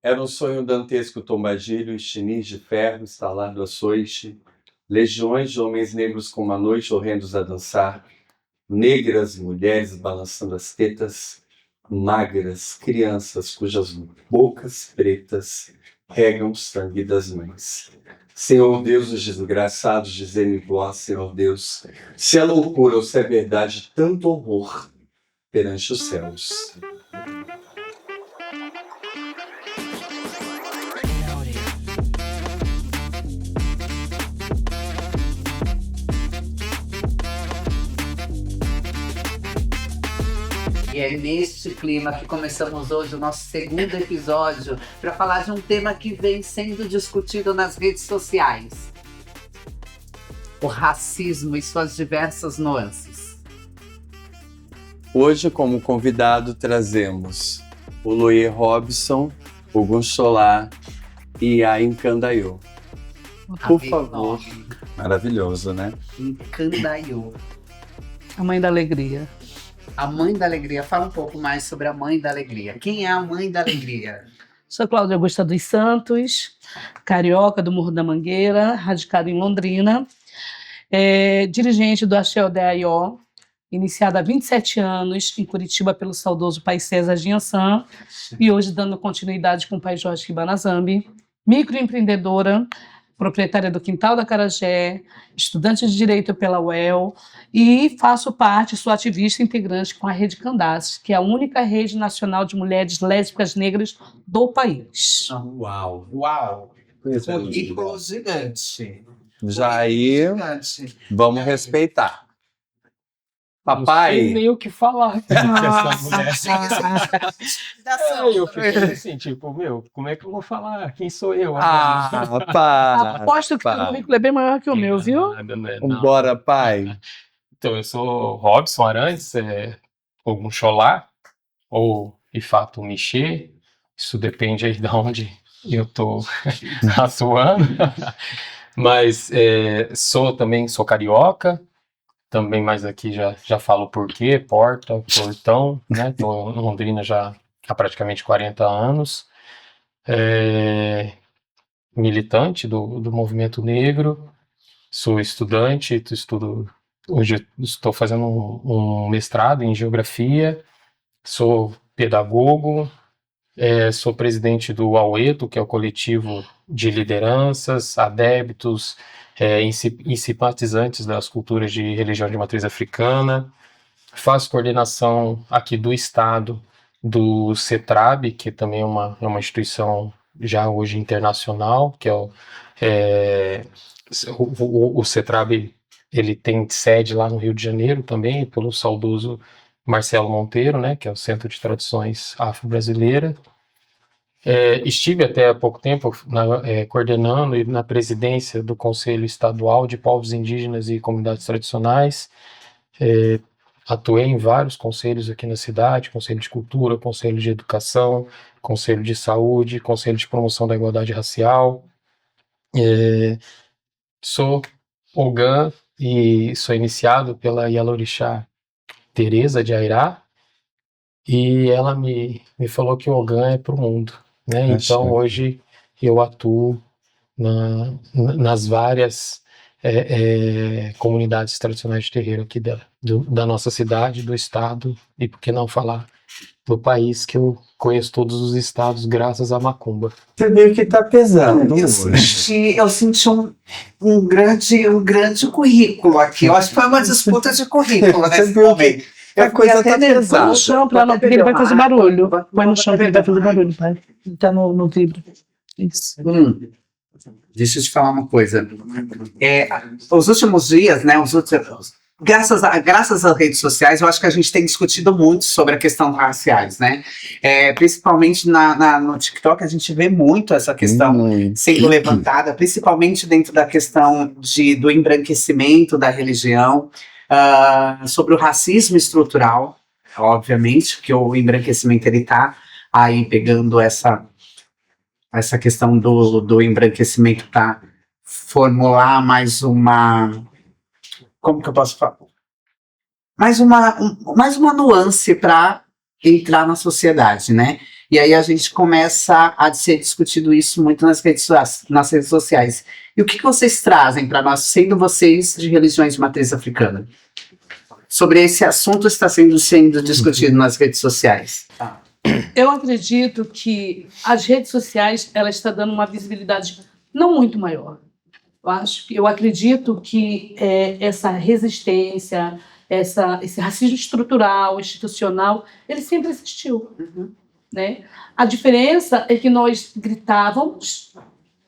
Era um sonho dantesco tombadilho e chinis de ferro instalado açoite, legiões de homens negros com uma noite horrendos a dançar, negras mulheres balançando as tetas, magras crianças cujas bocas pretas regam o sangue das mães. Senhor Deus, os desgraçados dizendo em voz, Senhor Deus, se é loucura ou se é verdade, tanto horror perante os céus. E é neste clima que começamos hoje o nosso segundo episódio para falar de um tema que vem sendo discutido nas redes sociais: o racismo e suas diversas nuances. Hoje, como convidado, trazemos o Luí Robson, o Gunxolá e a Incandaiô. Por favor. Maravilhoso, né? Incandaiô. A Mãe da Alegria. A Mãe da Alegria. Fala um pouco mais sobre a Mãe da Alegria. Quem é a Mãe da Alegria? Sou Cláudia Augusta dos Santos, carioca do Morro da Mangueira, radicada em Londrina, dirigente do Axé Odeaió, iniciada há 27 anos em Curitiba pelo saudoso pai César Ginhaçã, e hoje dando continuidade com o pai Jorge Kibanazambi, microempreendedora, proprietária do Quintal da Acarajé, estudante de Direito pela UEL, e faço parte, sou ativista integrante com a Rede Candace, que é a única rede nacional de mulheres lésbicas negras do país. Uau! Uau! Currículo gigante. Já aí, vamos respeitar. Papai! Não sei nem o que falar com essa mulher. Eu fiquei assim, tipo, como é que eu vou falar? Quem sou eu? Aposto que o currículo é bem maior que o meu, viu? Bora, pai! Então, eu sou Robson Arantes, ou Gunxolá, ou, de fato, Michê. Isso depende aí de onde eu tô atuando. Mas sou carioca. Também, mas aqui já falo porquê, porta, portão, né? Estou em Londrina já há praticamente 40 anos. Militante do movimento negro, sou estudante, hoje estou fazendo um mestrado em geografia, sou pedagogo, sou presidente do AUETO, que é o coletivo de lideranças, adeptos, e simpatizantes das culturas de religião de matriz africana. Faço coordenação aqui do estado do CETRAB, que também é uma instituição já hoje internacional, que é o CETRAB, ele tem sede lá no Rio de Janeiro também, pelo saudoso Marcelo Monteiro, né, que é o Centro de Tradições Afro-Brasileira. Estive até há pouco tempo coordenando e na presidência do Conselho Estadual de Povos Indígenas e Comunidades Tradicionais. Atuei em vários conselhos aqui na cidade: Conselho de Cultura, Conselho de Educação, Conselho de Saúde, Conselho de Promoção da Igualdade Racial. Sou Ogã e sou iniciado pela Yalorixá Teresa de Airá, e ela me falou que o Ogã é para o mundo, né? Então hoje eu atuo nas várias comunidades tradicionais de terreiro aqui da nossa cidade, do estado, e por que não falar do país, que eu conheço todos os estados graças à macumba. Você viu que tá pesando. Eu senti um grande currículo aqui. Eu acho que foi uma disputa de currículo nesse momento. A coisa tá pesada. Põe no chão, porque ele vai fazer barulho. Põe no chão, que ele vai fazer barulho, pai. Ele tá no vidro. Isso. Deixa eu te falar uma coisa. Os últimos dias, né, graças às redes sociais, eu acho que a gente tem discutido muito sobre a questão raciais, né? Principalmente no TikTok, a gente vê muito essa questão sendo levantada, principalmente dentro da questão do embranquecimento da religião, sobre o racismo estrutural, obviamente, que o embranquecimento ele tá aí pegando essa questão do embranquecimento para formular mais uma... Como que eu posso falar? Mais uma nuance para entrar na sociedade, né? E aí a gente começa a ser discutido isso muito nas redes sociais. E o que vocês trazem para nós, sendo vocês de religiões de matriz africana? Sobre esse assunto está sendo discutido nas redes sociais. Eu acredito que as redes sociais ela está dando uma visibilidade não muito maior. Eu acredito que essa resistência, esse racismo estrutural, institucional, ele sempre existiu. Né? A diferença é que nós gritávamos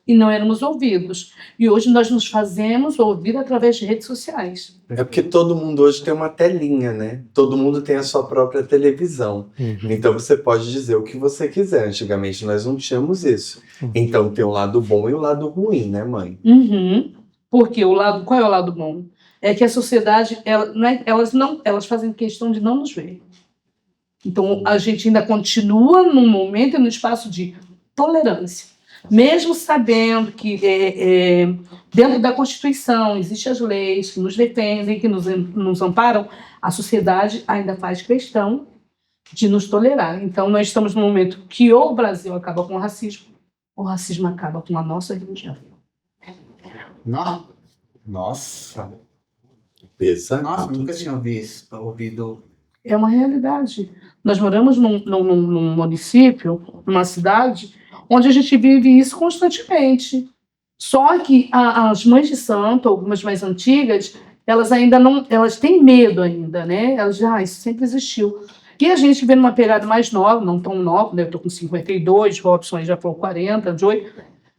e não éramos ouvidos. E hoje nós nos fazemos ouvir através de redes sociais. É porque todo mundo hoje tem uma telinha, né? Todo mundo tem a sua própria televisão. Então você pode dizer o que você quiser. Antigamente nós não tínhamos isso. Então tem o lado bom e o lado ruim, né, mãe? Porque qual é o lado bom? É que a sociedade, elas fazem questão de não nos ver. Então a gente ainda continua num momento e num espaço de tolerância. Mesmo sabendo que dentro da Constituição existem as leis que nos defendem, que nos amparam, a sociedade ainda faz questão de nos tolerar. Então, nós estamos num momento que ou o Brasil acaba com o racismo acaba com a nossa religião. Nossa, Pesado. nunca tinha ouvido. É uma realidade. Nós moramos num município, numa cidade, onde a gente vive isso constantemente. Só que as mães de santo, algumas mais antigas, elas ainda não, elas têm medo ainda, né? Elas dizem, isso sempre existiu. E a gente vê numa pegada mais nova, não tão nova, né? Eu estou com 52, Robson aí já falou 40, Joey.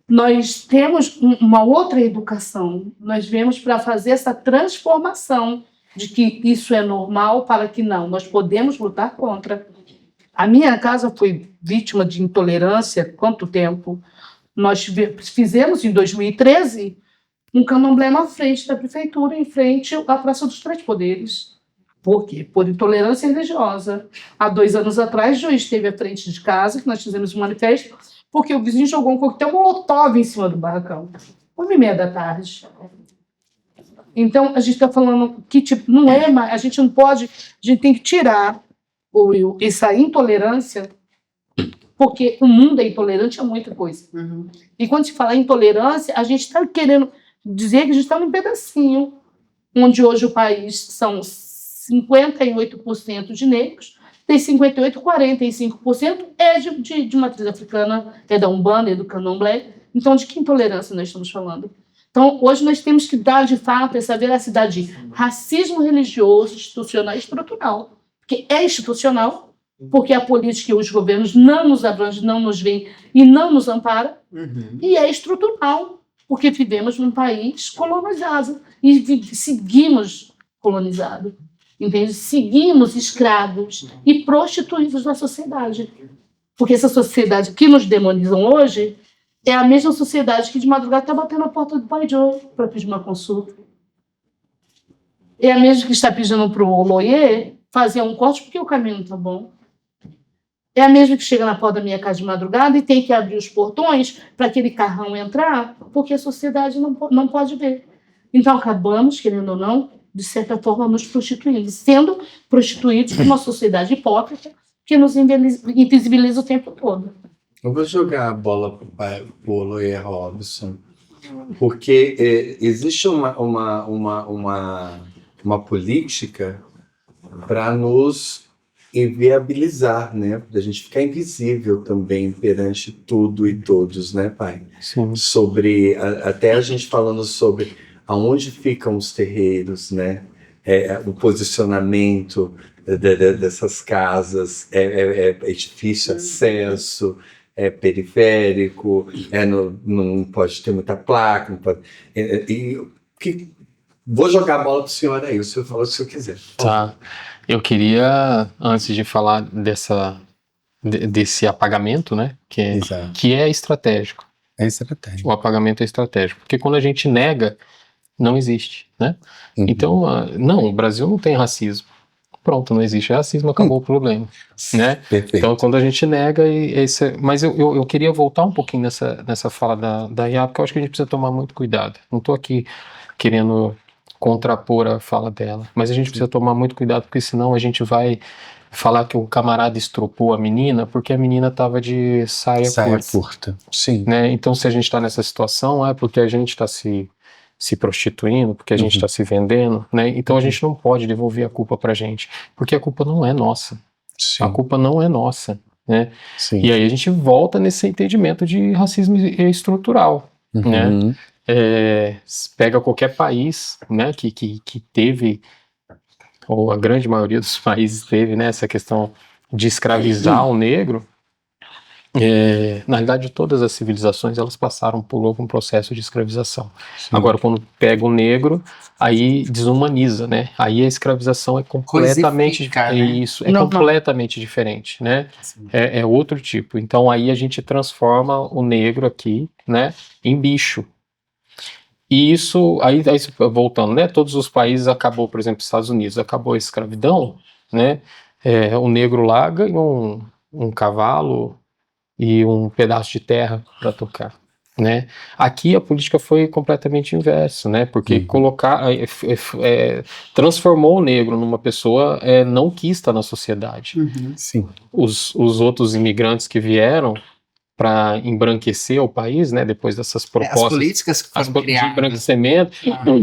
Nós temos uma outra educação. Nós viemos para fazer essa transformação de que isso é normal para que não. Nós podemos lutar contra. A minha casa foi vítima de intolerância há quanto tempo? Nós fizemos, em 2013, um candomblé na frente da prefeitura, em frente à Praça dos Três Poderes. Por quê? Por intolerância religiosa. Há 2 anos atrás, o juiz esteve à frente de casa, que nós fizemos um manifesto, porque o vizinho jogou um coquetel molotov em cima do barracão. 1h30 da tarde. Então, a gente está falando que não é mais, a gente não pode, a gente tem que tirar essa intolerância, porque o mundo é intolerante a muita coisa. E quando se fala intolerância, a gente está querendo dizer que a gente está num pedacinho, onde hoje o país são 58% de negros, tem 58%, 45% é de matriz africana, é da Umbanda, é do Candomblé. Então, de que intolerância nós estamos falando? Então, hoje nós temos que dar, de fato, essa veracidade de racismo religioso, institucional e estrutural. Porque é institucional, porque a política e os governos não nos abrangem, não nos veem e não nos amparam. E é estrutural, porque vivemos num país colonizado e seguimos colonizados. Entende? Seguimos escravos e prostituídos na sociedade. Porque essa sociedade que nos demonizam hoje é a mesma sociedade que de madrugada está batendo a porta do pai Joe para pedir uma consulta. É a mesma que está pedindo para o loyer fazer um corte porque o caminho não está bom. É a mesma que chega na porta da minha casa de madrugada e tem que abrir os portões para aquele carrão entrar, porque a sociedade não pode ver. Então acabamos, querendo ou não, de certa forma, nos prostituindo, sendo prostituídos por uma sociedade hipócrita que nos invisibiliza o tempo todo. Eu vou jogar a bola para o Loyer Robson, porque existe uma política para nos inviabilizar, né? Para a gente ficar invisível também perante tudo e todos, né, pai? Sim. Até a gente falando sobre aonde ficam os terreiros, né? O posicionamento dessas casas, é difícil acesso, é periférico, não pode ter muita placa, não pode, vou jogar a bola para o senhor aí, o senhor fala o que o senhor quiser. Tá. Eu queria, antes de falar desse apagamento, né, que é estratégico. É estratégico. O apagamento é estratégico, porque quando a gente nega, não existe, né? Então, não, o Brasil não tem racismo. Pronto, não existe racismo, acabou o problema, né? Perfeito. Então, quando a gente nega, mas eu queria voltar um pouquinho nessa fala da Iá, porque eu acho que a gente precisa tomar muito cuidado. Não estou aqui querendo contrapor a fala dela, mas a gente precisa tomar muito cuidado, porque senão a gente vai falar que o camarada estrupou a menina porque a menina tava de saia curta. Sim. Né? Então, se a gente está nessa situação, é porque a gente está se prostituindo, porque a gente está se vendendo, né? Então a gente não pode devolver a culpa pra gente, porque a culpa não é nossa. Sim. A culpa não é nossa, né? Sim. E aí a gente volta nesse entendimento de racismo estrutural, né? Pega qualquer país, né, que teve, ou a grande maioria dos países teve, né, essa questão de escravizar o negro. Na realidade, todas as civilizações elas passaram por algum processo de escravização. Sim. Agora, quando pega o negro, aí desumaniza, né? Aí a escravização é completamente isso, é completamente diferente, né? É outro tipo. Então aí a gente transforma o negro aqui, né, em bicho. E isso, aí voltando, né? Todos os países acabou, por exemplo, Estados Unidos, acabou a escravidão, né? O negro lá ganhou um cavalo e um pedaço de terra para tocar, né? Aqui a política foi completamente inversa, né? Porque transformou o negro numa pessoa não quista na sociedade. Sim. Os outros imigrantes que vieram para embranquecer o país, né? Depois dessas propostas, as políticas que foram de criadas. embranquecimento,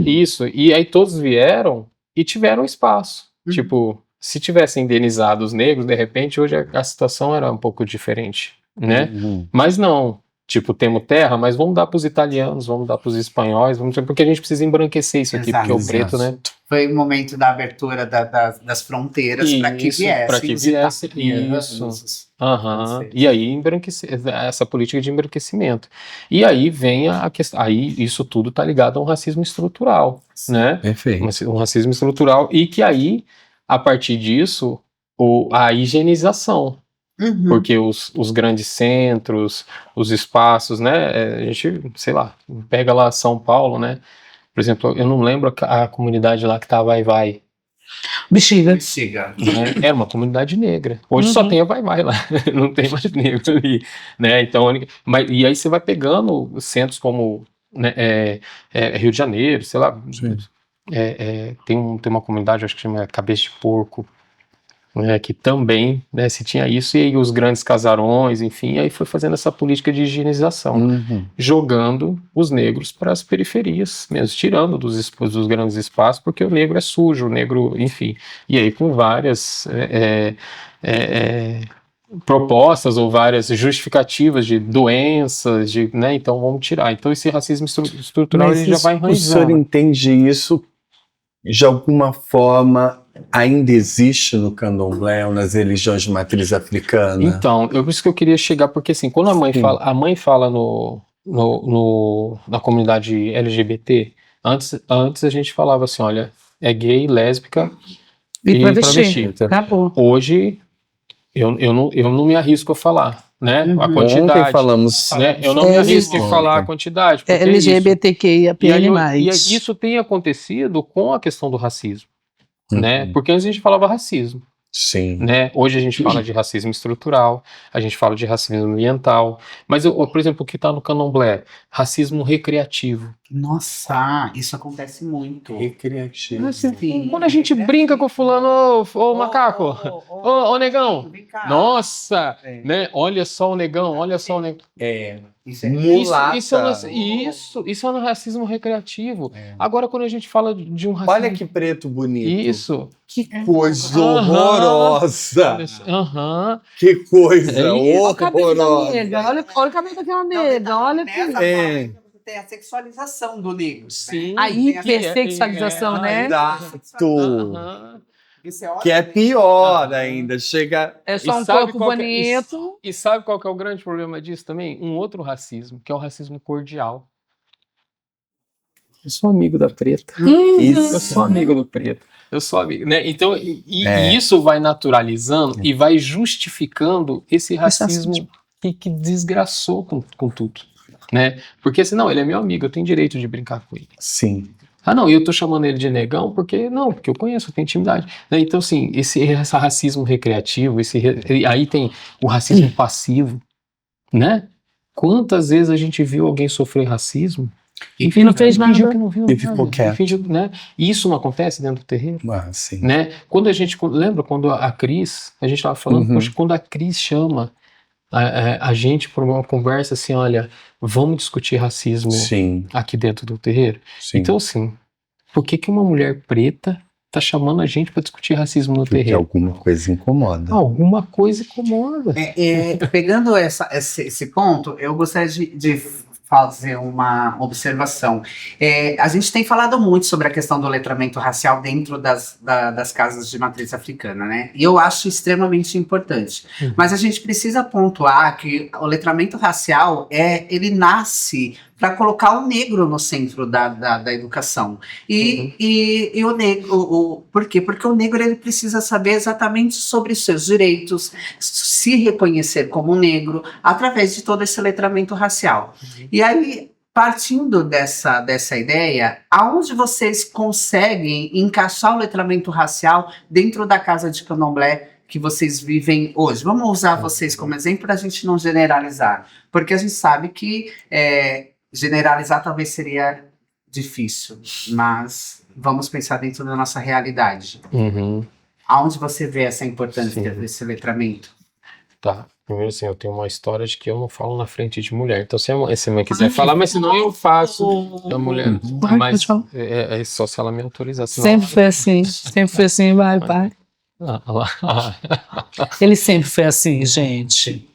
isso. E aí todos vieram e tiveram espaço. Tipo, se tivessem indenizado os negros, de repente hoje a situação era um pouco diferente, né? Mas não, tipo, temos terra, mas vamos dar para os italianos, vamos dar para os espanhóis, porque a gente precisa embranquecer isso aqui, porque o preto, né? Foi o momento da abertura das fronteiras para que viesse isso. E aí essa política de embranquecimento. E aí vem a questão, aí isso tudo está ligado a um racismo estrutural, né? Perfeito. Um racismo estrutural, e que aí, a partir disso, a higienização. Porque os grandes centros, os espaços, né? A gente, sei lá, pega lá São Paulo, né? Por exemplo, eu não lembro a comunidade lá que tá a Vai-Vai. Bexiga. Era uma comunidade negra. Hoje só tem a Vai-Vai lá, não tem mais negro ali, né? Então, e aí você vai pegando centros como, né, Rio de Janeiro, sei lá, tem uma comunidade, acho que chama Cabeça de Porco, né, que também, né, se tinha isso, e aí os grandes casarões, enfim, aí foi fazendo essa política de higienização, jogando os negros para as periferias, mesmo, tirando dos grandes espaços, porque o negro é sujo, o negro, enfim, e aí com várias propostas ou várias justificativas de doenças, né, então vamos tirar. Então esse racismo estrutural ele já vai enraizando. O senhor entende isso de alguma forma ainda existe no candomblé ou nas religiões de matriz africana? Então, por isso que eu queria chegar, porque assim, quando a mãe fala na comunidade LGBT, antes a gente falava assim, olha, é gay, lésbica e travesti. Acabou. Hoje, eu não me arrisco a falar, né, a quantidade. Ontem falamos, né, eu não me arrisco a falar a quantidade. LGBTQIA+. E isso tem acontecido com a questão do racismo. Né? Porque antes a gente falava racismo. Sim. Né? Hoje a gente fala de racismo estrutural, a gente fala de racismo ambiental, mas, por exemplo, o que está no candomblé? Racismo recreativo. Nossa, isso acontece muito. Recreativo. Quando a gente brinca com fulano, ô macaco, ô negão, nossa, né? Olha só o negão, olha só o negão. Isso é mulata. Isso é um racismo recreativo. Agora, quando a gente fala de um racismo... Olha que preto bonito. Isso. Que coisa horrorosa. Que coisa horrorosa. Olha o cabelo daquela nega. Olha aqui. Tem a sexualização do negro. Sim. A hipersexualização, né? Exato. Que é pior ainda. Chega... É só um corpo bonito. E sabe qual que é o grande problema disso também? Um outro racismo, que é o racismo cordial. Eu sou amigo da preta. Eu sou amigo do preto. Eu sou amigo, né? Então, isso vai naturalizando e vai justificando esse racismo que desgraçou com tudo, né? Porque senão ele é meu amigo, eu tenho direito de brincar com ele. Sim. Ah, não, eu tô chamando ele de negão porque eu conheço, eu tenho intimidade. Né? Então, assim, esse racismo recreativo, aí tem o racismo passivo, né? Quantas vezes a gente viu alguém sofrer racismo Enfim, não fez nada. Fingiu que não viu E nada. ficou quieto. Fingiu, né? E isso não acontece dentro do terreiro, Ah, sim. né? Quando a gente, lembra quando a Cris, a gente estava falando, Uhum. poxa, quando a Cris chama a gente para uma conversa assim, olha, vamos discutir racismo Sim, aqui dentro do terreiro. sim. Então, assim, por que que uma mulher preta tá chamando a gente para discutir racismo no Porque terreiro? alguma coisa incomoda. Alguma coisa incomoda. Pegando esse ponto, eu gostaria de fazer uma observação. A gente tem falado muito sobre a questão do letramento racial dentro das casas de matriz africana, né? E eu acho extremamente importante. Uhum. Mas a gente precisa pontuar que o letramento racial, ele nasce para colocar o negro no centro da educação. E o negro, por quê? Porque o negro ele precisa saber exatamente sobre os seus direitos, se reconhecer como negro, através de todo esse letramento racial. E aí, partindo dessa ideia, aonde vocês conseguem encaixar o letramento racial dentro da casa de candomblé que vocês vivem hoje? Vamos usar vocês como exemplo para a gente não generalizar, porque a gente sabe que generalizar talvez seria difícil, mas vamos pensar dentro da nossa realidade. Uhum. Aonde você vê essa importância Sim. desse letramento? Tá. Primeiro, assim, eu tenho uma história de que eu não falo na frente de mulher. Então, se a mãe quiser falar, mas senão eu faço da mulher. Vai, Mas pode falar. é só se ela me autorizar. Senão... Sempre foi assim. Sempre foi assim, vai. Ele sempre foi assim, gente.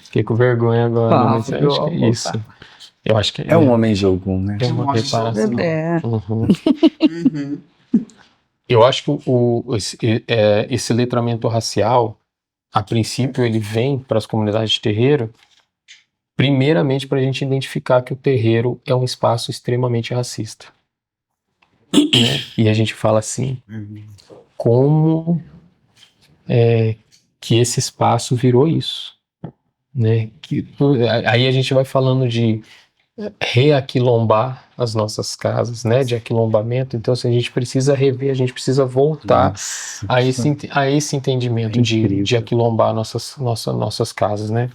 Fiquei com vergonha agora, mas eu acho que é isso. Eu acho que É um homem de algum, né? é uma reparação. É. Uhum. Uhum. Eu acho que esse letramento racial, a princípio, ele vem para as comunidades de terreiro, primeiramente para a gente identificar que o terreiro é um espaço extremamente racista. Né? E a gente fala assim, como que esse espaço virou isso? Né? Aí a gente vai falando de reaquilombar as nossas casas, né, de aquilombamento. Então, assim, a gente precisa rever, a gente precisa voltar a esse entendimento de aquilombar nossas casas, né.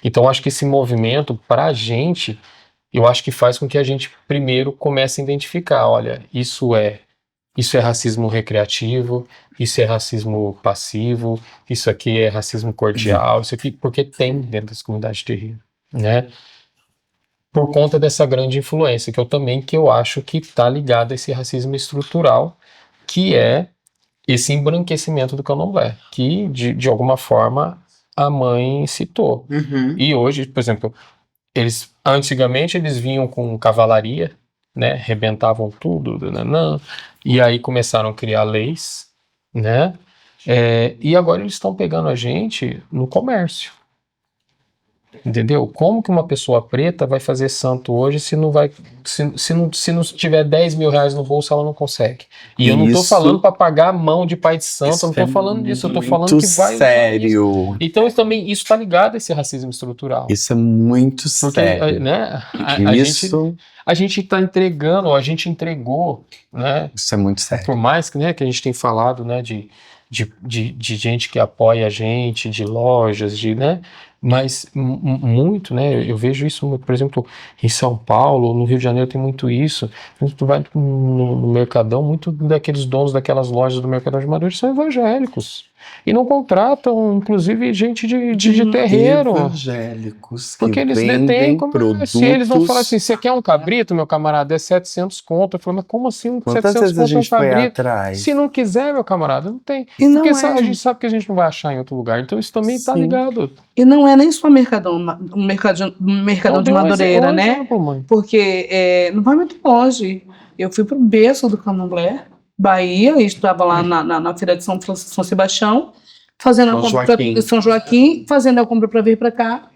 Então, acho que esse movimento, para a gente, eu acho que faz com que a gente primeiro comece a identificar, olha, isso é racismo recreativo, isso é racismo passivo, isso aqui é racismo cordial, isso aqui, porque tem dentro das comunidades de terreiro, né. Por conta dessa grande influência, que eu acho que está ligado a esse racismo estrutural, que é esse embranquecimento do candomblé, que de alguma forma a mãe citou. E hoje, por exemplo, antigamente eles vinham com cavalaria, né, rebentavam tudo, e aí começaram a criar leis, né, e agora eles estão pegando a gente no comércio. Entendeu? Como que uma pessoa preta vai fazer santo hoje se não tiver 10 mil reais no bolso, ela não consegue? E eu não tô falando para pagar a mão de pai de santo, eu não tô falando disso, eu tô falando que vai sério. Então isso tá ligado a esse racismo estrutural. Isso é muito Porque, sério. né, a gente tá entregando, a gente entregou, né? Isso é muito sério. Por mais que, né, que a gente tem falado, né, de gente que apoia a gente, de lojas, né? Mas muito, né? Eu vejo isso, por exemplo, em São Paulo, no Rio de Janeiro tem muito isso. Tu vai no Mercadão, muito daqueles donos daquelas lojas do Mercadão de Madureira são evangélicos. E não contratam, inclusive, gente de terreiro. Evangélicos porque eles detêm comércio. Eles vão falar assim, você quer um cabrito, meu camarada? É 700 conto. Eu falo, mas como assim Quantas 700 vezes a conto gente um foi cabrito? atrás? Se não quiser, meu camarada, não tem. E não Porque é. a gente sabe que a gente não vai achar em outro lugar. Então isso também tá Sim. ligado. E não é nem só mercadão de Madureira, né? Exemplo, mãe. Porque não vai muito longe. Eu fui pro berço do candomblé, Bahia, e estava lá na feira de São Sebastião, fazendo a compra para São Joaquim, fazendo a compra para vir para cá.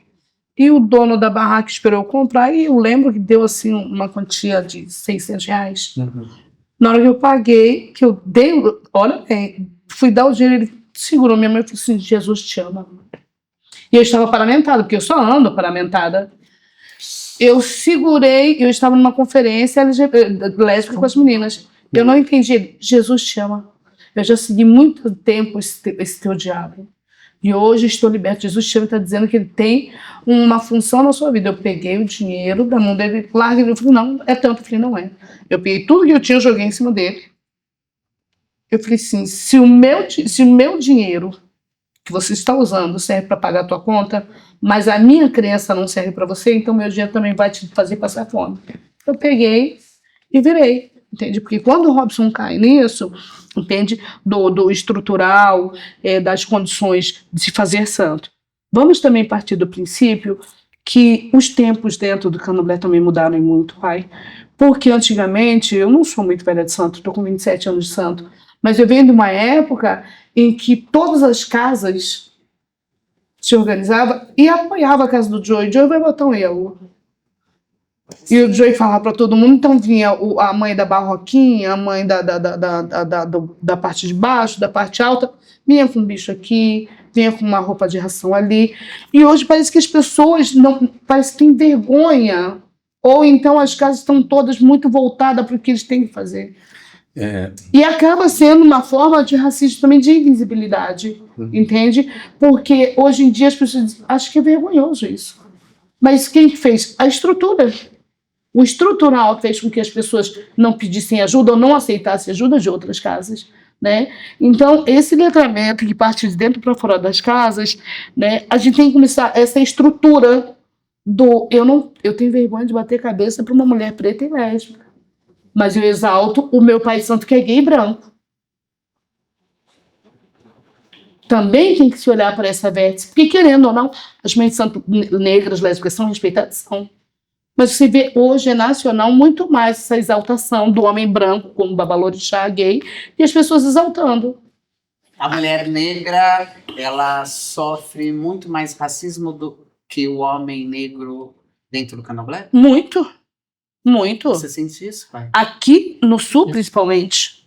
E o dono da barraca esperou eu comprar, e eu lembro que deu assim uma quantia de R$600. Na hora que eu paguei, que eu dei, olha bem, fui dar o dinheiro, ele segurou minha mão e falou assim, Jesus te ama. E eu estava paramentada, porque eu só ando paramentada. Eu segurei, eu estava numa conferência lésbica com as meninas. Eu não entendi. Jesus te ama. Eu já segui muito tempo esse teu diabo. E hoje estou liberto. Jesus está dizendo que ele tem uma função na sua vida. Eu peguei o dinheiro da mão dele, larguei ele. Eu falei, não, é tanto. Eu falei, não é. Eu peguei tudo que eu tinha, joguei em cima dele. Eu falei assim, se o meu dinheiro que você está usando serve para pagar a tua conta, mas a minha crença não serve para você, então meu dinheiro também vai te fazer passar fome. Eu peguei e virei, entende? Porque quando o Robson cai nisso, entende? Do estrutural, das condições de se fazer santo. Vamos também partir do princípio que os tempos dentro do Candomblé também mudaram muito, pai. Porque antigamente, eu não sou muito velha de santo, estou com 27 anos de santo, mas eu venho de uma época em que todas as casas se organizavam e apoiavam a casa do Joey. Joey vai botar um erro. E o Joey falava para todo mundo, então vinha a mãe da barroquinha, a mãe da parte de baixo, da parte alta, vinha com um bicho aqui, vinha com uma roupa de ração ali. E hoje parece que as pessoas parece que têm vergonha, ou então as casas estão todas muito voltadas para o que eles têm que fazer. E acaba sendo uma forma de racismo também, de invisibilidade, entende? Porque hoje em dia as pessoas acham que é vergonhoso isso. Mas quem fez? A estrutura. O estrutural fez com que as pessoas não pedissem ajuda ou não aceitassem ajuda de outras casas, né? Então, esse letramento que parte de dentro para fora das casas, né? A gente tem que começar essa estrutura do... Eu tenho vergonha de bater cabeça para uma mulher preta e lésbica, mas eu exalto o meu pai santo que é gay e branco. Também tem que se olhar para essa vértice, porque querendo ou não, as mães de santo negras, lésbicas são respeitadas, são. Mas você vê hoje é nacional muito mais essa exaltação do homem branco como babalorixá gay e as pessoas exaltando. A mulher negra, ela sofre muito mais racismo do que o homem negro dentro do Candomblé? Muito, muito. Você sente isso, pai? Aqui no Sul, principalmente.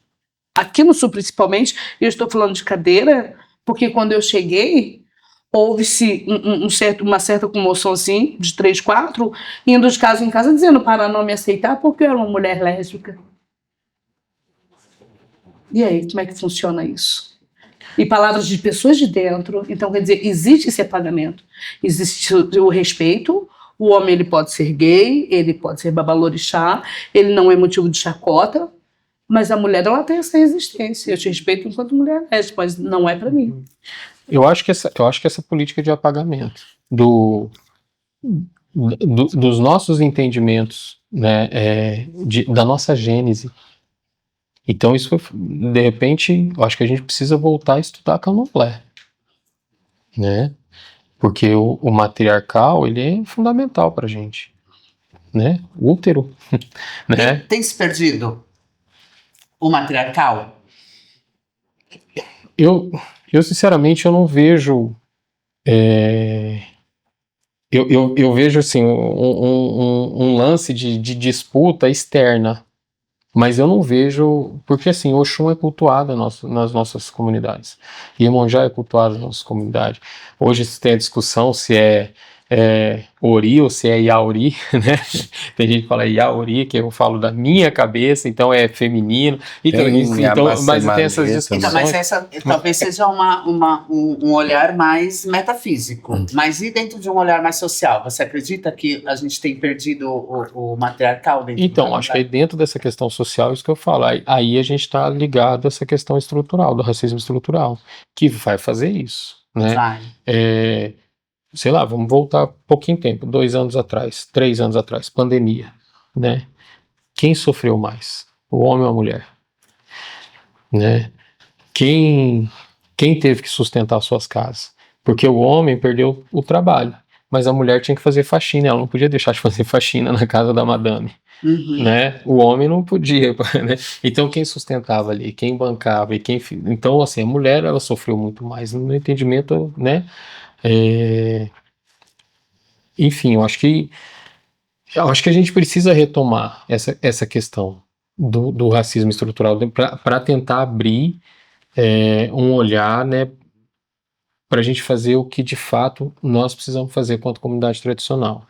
Aqui no Sul, principalmente, eu estou falando de cadeira, porque quando eu cheguei, houve-se uma certa comoção assim, de 3, 4, indo de casa em casa dizendo para não me aceitar porque eu era uma mulher lésbica. E aí, como é que funciona isso? E palavras de pessoas de dentro. Então, quer dizer, existe esse apagamento. Existe o respeito. O homem ele pode ser gay, ele pode ser babalorixá, ele não é motivo de chacota, mas a mulher ela tem essa resistência. Eu te respeito enquanto mulher lésbica, mas não é para mim. Eu acho que essa política de apagamento dos nossos entendimentos, né, da nossa gênese. Então isso foi, de repente, eu acho que a gente precisa voltar a estudar Candomblé, né? Porque o matriarcal, ele é fundamental pra gente, né? O útero, né? Tem se perdido o matriarcal? Eu sinceramente, eu não vejo... Eu vejo assim, um lance de disputa externa, mas eu não vejo... Porque assim, Oxum é cultuado nas nossas comunidades, Iemonjá é cultuado nas nossas comunidades. Hoje se tem a discussão se é Ori ou se é Yaori, né? Tem gente que fala Yaori, que eu falo da minha cabeça, então é feminino. Então, mas tem essas discussões. Então, mas essa talvez seja um olhar mais metafísico. Mas e dentro de um olhar mais social? Você acredita que a gente tem perdido o matriarcal dentro Então, acho que aí dentro dessa questão social, isso que eu falo, aí a gente está ligado a essa questão estrutural, do racismo estrutural, que vai fazer isso, né? Vai. Sei lá, vamos voltar pouquinho tempo, 2 anos atrás, 3 anos atrás, pandemia, né? Quem sofreu mais? O homem ou a mulher? Né? Quem teve que sustentar suas casas? Porque o homem perdeu o trabalho, mas a mulher tinha que fazer faxina, ela não podia deixar de fazer faxina na casa da madame. Né? O homem não podia, né? Então quem sustentava ali, quem bancava e então assim, a mulher ela sofreu muito mais no entendimento, né? Enfim, eu acho que a gente precisa retomar essa questão do racismo estrutural para tentar abrir um olhar, né, para a gente fazer o que de fato nós precisamos fazer quanto comunidade tradicional.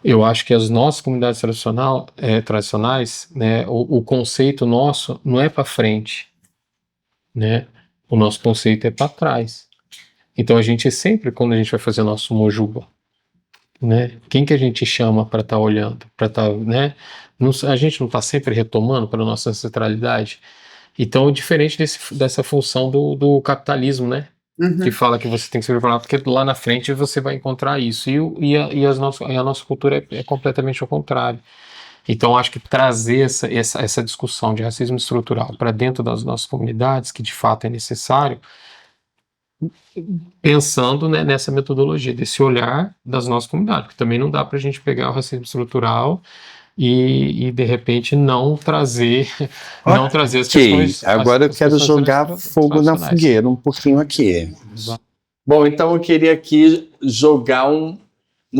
Eu acho que as nossas comunidades tradicionais, né, o conceito nosso não é para frente, né? O nosso conceito é para trás. Então a gente sempre, quando a gente vai fazer nosso mojuba, né? Quem que a gente chama para estar olhando, para estar, né? A gente não está sempre retomando para nossa ancestralidade. Então, diferente dessa função do capitalismo, né? Que fala que você tem que se preparar, porque lá na frente você vai encontrar isso. E a nossa cultura é completamente ao contrário. Então, acho que trazer essa discussão de racismo estrutural para dentro das nossas comunidades, que de fato é necessário, pensando, né, nessa metodologia, desse olhar das nossas comunidades, porque também não dá para a gente pegar o racismo estrutural e de repente não trazer as questões. Agora eu quero jogar fogo na tradicionais. fogueira um pouquinho aqui. Bom, então eu queria aqui jogar um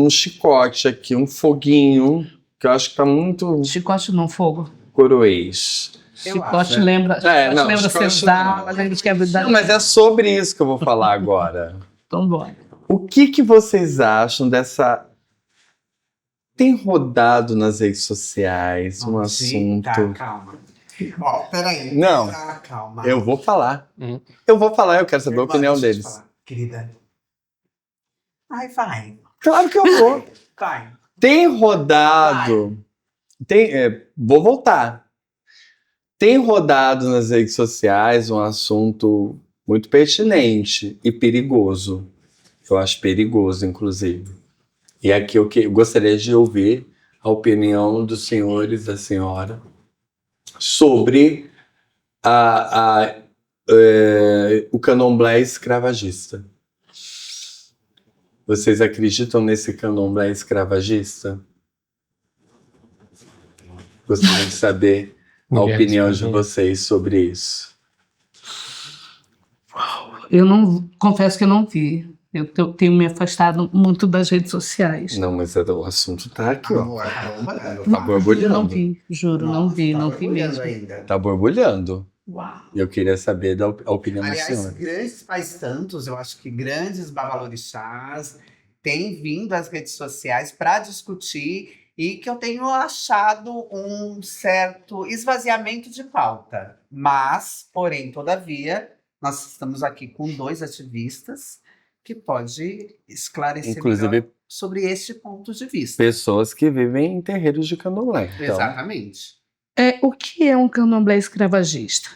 chicote aqui, um foguinho, que eu acho que tá muito Chicote não, fogo. coroês. Chicote lembra, não, lembra chicote senzala, não. lembra de quebra. Não, mas é sobre isso que eu vou falar agora. Então, bora. O que vocês acham dessa... Tem rodado nas redes sociais um assunto... Tá, calma. Ó, peraí. Não. Tá, calma. Eu vou falar. Uhum. Eu vou falar, eu quero saber a Irmã, opinião deixa eu te deles. falar, querida. Ai, vai. Claro que eu vou. Vai. Tem rodado... vou voltar. Tem rodado nas redes sociais um assunto muito pertinente e perigoso. Eu acho perigoso, inclusive. E aqui eu gostaria de ouvir a opinião dos senhores e da senhora sobre o candomblé escravagista. Vocês acreditam nesse candomblé escravagista? Gostaria de saber a opinião de vocês sobre isso. Eu não confesso que eu não vi. Eu tenho me afastado muito das redes sociais. Não, mas o assunto tá aqui, ó. Amor, tá Tá borbulhando. Eu não vi, juro, não vi borbulhando mesmo. ainda. Tá borbulhando. Uau. E eu queria saber a opinião da Aliás, senhora. grandes pais santos, eu acho que grandes babalorixás têm vindo às redes sociais para discutir e que eu tenho achado um certo esvaziamento de pauta. Mas, porém, todavia, nós estamos aqui com 2 ativistas que pode esclarecer Inclusive, melhor sobre este ponto de vista. pessoas que vivem em terreiros de candomblé. Então, Exatamente. O que é um candomblé escravagista?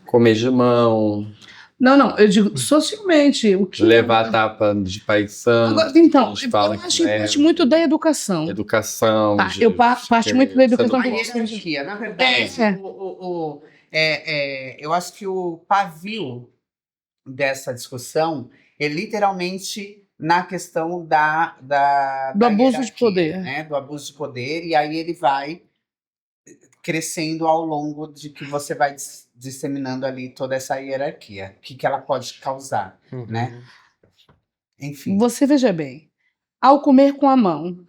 comer de mão, Não, eu digo socialmente. O que levar tapa de pai de santo. Agora, então, a gente fala eu que acho que é parte muito da educação. educação. Tá, eu parto muito da educação. A hierarquia, na verdade, eu acho que o pavio dessa discussão é literalmente na questão Do abuso de hierarquia, poder. né? Do abuso de poder, e aí ele vai crescendo ao longo de que você vai disseminando ali toda essa hierarquia, o que ela pode causar, né? Enfim. Você veja bem, ao comer com a mão,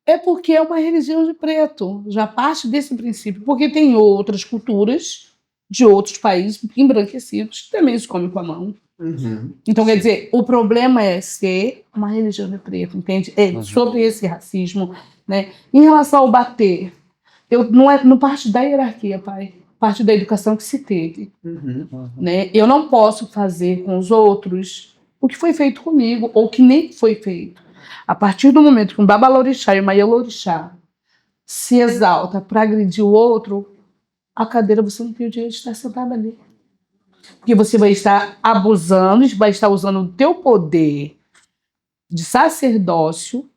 é porque é uma religião de preto, já parte desse princípio, porque tem outras culturas de outros países embranquecidos que também se comem com a mão. Uhum. Então, quer dizer, o problema é ser uma religião de preto, entende? Sobre esse racismo, né? Em relação ao bater, não parte da hierarquia, pai, parte da educação que se teve. Né? Eu não posso fazer com os outros o que foi feito comigo, ou que nem foi feito. A partir do momento que um babalorixá e uma ielorixá se exalta para agredir o outro, a cadeira você não tem o direito de estar sentada ali. Porque você vai estar abusando, vai estar usando o teu poder de sacerdócio,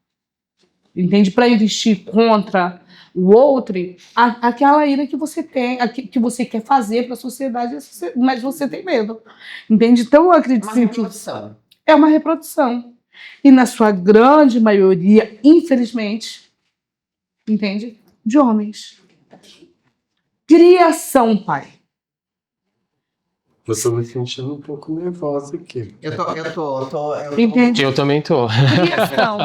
entende? Para investir contra o outro, aquela ira que você tem, que você quer fazer para a sociedade, mas você tem medo. Entende? Então, eu acredito que é uma reprodução. E na sua grande maioria, infelizmente, entende? De homens. Criação, pai. Eu tô me sentindo um pouco nervosa aqui. Entende? Eu também tô. Criação.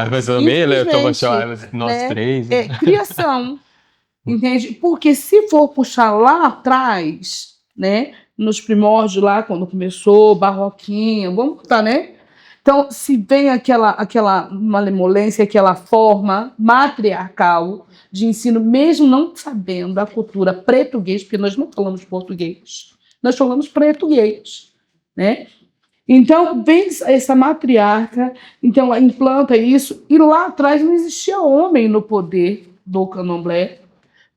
Mas eu também, eu tô infelizmente, nós né? três. Criação. Entende? Porque se for puxar lá atrás, né? Nos primórdios lá, quando começou, barroquinha, vamos botar, né? Então, se vem aquela malemolência, aquela forma matriarcal de ensino, mesmo não sabendo a cultura português, porque nós não falamos português, nós falamos português. né? Então, vem essa matriarca, então ela implanta isso, e lá atrás não existia homem no poder do candomblé,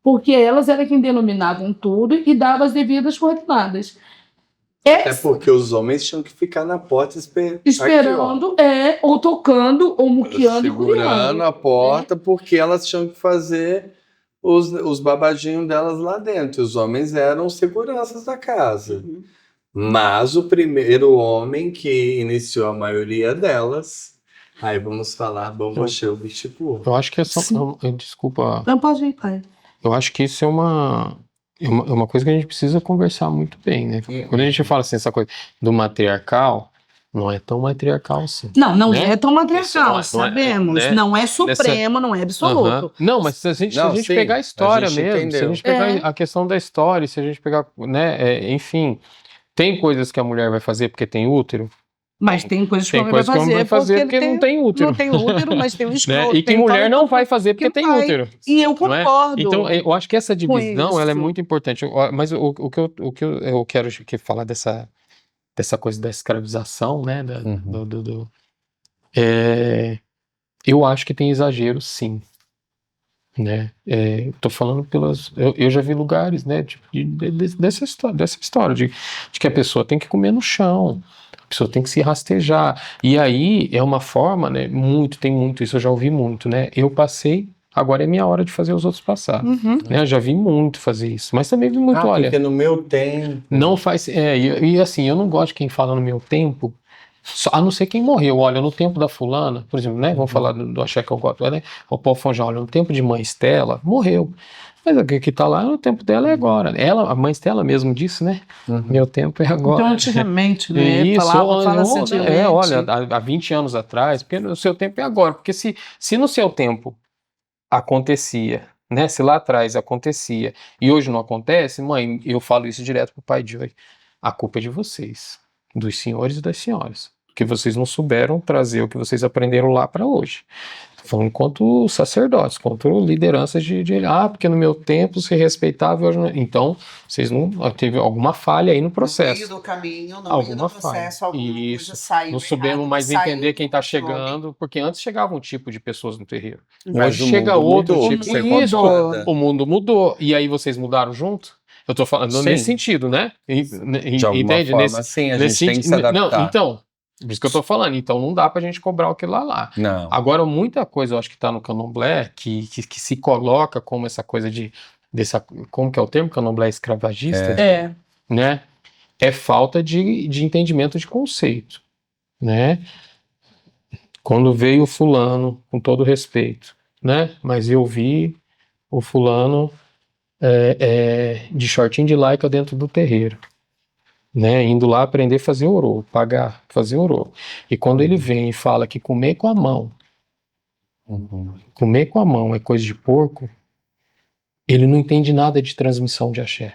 porque elas eram quem denominavam tudo e davam as devidas coordenadas. Até porque os homens tinham que ficar na porta Esperando, ou tocando, ou muqueando e segurando curiando. a porta, porque elas tinham que fazer os babadinhos delas lá dentro. Os homens eram seguranças da casa. Mas o primeiro homem que iniciou a maioria delas, aí vamos falar Bambocheu Bichipu. Eu acho que é só. Desculpa. Não pode ir, pai. Eu acho que isso é uma coisa que a gente precisa conversar muito bem, né? Quando a gente fala assim, essa coisa do matriarcal, não é tão matriarcal assim. Não né? é tão matriarcal, Isso, não é, sabemos. né? Não é supremo, não é absoluto. Aham. Não, mas se a gente sim, pegar a história a gente mesmo, se a entendeu. gente pegar a questão da história, se a gente pegar, né, enfim, tem coisas que a mulher vai fazer porque tem útero, Mas tem coisas que tem o homem coisas que o homem vai fazer porque não tem útero. Não tem útero, mas tem um Né? escroto. E que mulher não vai fazer porque que tem vai. útero. E eu não é? concordo. Então, eu acho que essa divisão ela é isso. muito importante. Mas o que eu quero falar dessa coisa da escravização, né? Eu acho que tem exagero, sim. Né? Tô falando eu já vi lugares, né? Dessa história de que a pessoa tem que comer no chão. A pessoa tem que se rastejar. E aí é uma forma, né? Tem muito, isso eu já ouvi muito, né? Eu passei, agora é minha hora de fazer os outros passar. Né? Eu já vi muito fazer isso. Mas também vi muito, olha. Porque no meu tempo. Não faz. E assim, eu não gosto de quem fala no meu tempo, a não ser quem morreu. Olha, no tempo da fulana, por exemplo, né? Vamos falar do axé que eu gosto, né? O Paulo Fonjão, olha, no tempo de Mãe Estela, morreu. Mas o que tá lá no tempo dela é agora. A Mãe Estela mesmo disse, né? Meu tempo é agora. Então, antigamente, né? Isso, Fala assim, antigamente. olha, há 20 anos atrás, porque o seu tempo é agora. Porque se no seu tempo acontecia, né? Se lá atrás acontecia e hoje não acontece, mãe, eu falo isso direto pro pai de hoje. A culpa é de vocês, dos senhores e das senhoras, porque vocês não souberam trazer o que vocês aprenderam lá para hoje. Falando enquanto sacerdotes, quanto lideranças porque no meu tempo se respeitava e hoje não. Então, vocês não teve alguma falha aí no processo. No meio do caminho, no alguma meio do processo, falha. alguma Isso. coisa saiu Não soubemos errado, mais saiu entender quem está do controle. chegando, porque antes chegava um tipo de pessoas no terreiro. Mas Hoje o chega mundo outro mudou, tipo. você Isso, concorda? o mundo mudou. E aí vocês mudaram junto? Eu tô falando Sim. nesse sentido, né? De alguma Entende? forma, Nesse sim, a gente tem que se adaptar. Não, então, por isso que eu tô falando. Então não dá pra gente cobrar aquilo lá. Não. Agora, muita coisa eu acho que tá no candomblé, que se coloca como essa coisa como que é o termo? Candomblé escravagista? Né? É falta de entendimento de conceito, né? Quando veio o fulano, com todo respeito, né? Mas eu vi o fulano de shortinho de laica dentro do terreiro, né? Indo lá aprender a fazer orô, fazer orô. E quando ele vem e fala que comer com a mão é coisa de porco, ele não entende nada de transmissão de axé.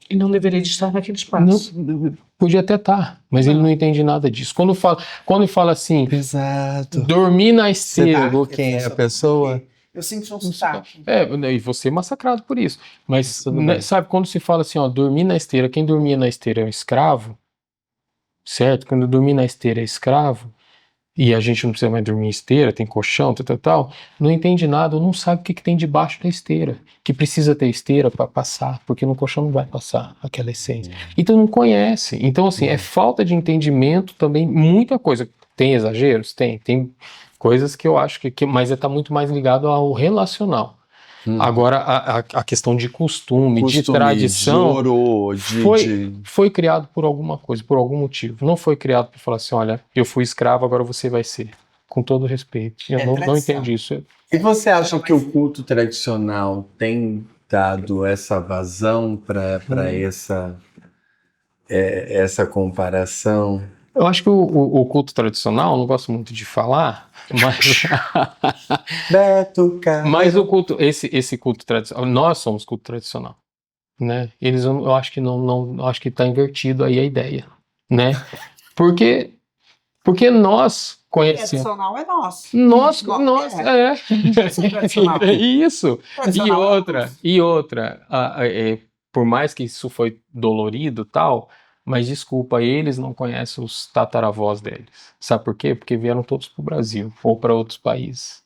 E não deveria de estar naquele espaço. Não, podia até estar, mas ele não entende nada disso. Quando fala assim, Exato. dormir na esteira. pegou quem é a pessoa? Eu senti um sotaque. E você é massacrado por isso. Mas, né, sabe, quando se fala assim, ó, dormir na esteira, quem dormia na esteira é um escravo, certo? Quando dormir na esteira é escravo, e a gente não precisa mais dormir em esteira, tem colchão, tal, não entende nada, ou não sabe o que tem debaixo da esteira, que precisa ter esteira para passar, porque no colchão não vai passar aquela essência. Então não conhece. Então, assim, é falta de entendimento também, muita coisa. Tem exageros? Tem coisas que eu acho mas está muito mais ligado ao relacional. Agora, a questão de costume, de tradição, foi criado por alguma coisa, por algum motivo. Não foi criado para falar assim, olha, eu fui escravo, agora você vai ser. Com todo respeito. Eu não entendi isso. E você acha que o culto tradicional tem dado essa vazão para essa comparação? Eu acho que o culto tradicional, não gosto muito de falar, mas mas o culto, esse culto tradicional, nós somos culto tradicional, né? Eu acho que não, acho que está invertido aí a ideia, né? Porque nós conhecemos. Tradicional é nosso. Nós tradicional. Isso. Tradicional E outra, por mais que isso foi dolorido, tal, Mas desculpa, eles não conhecem os tataravós deles. Sabe por quê? Porque vieram todos para o Brasil ou para outros países.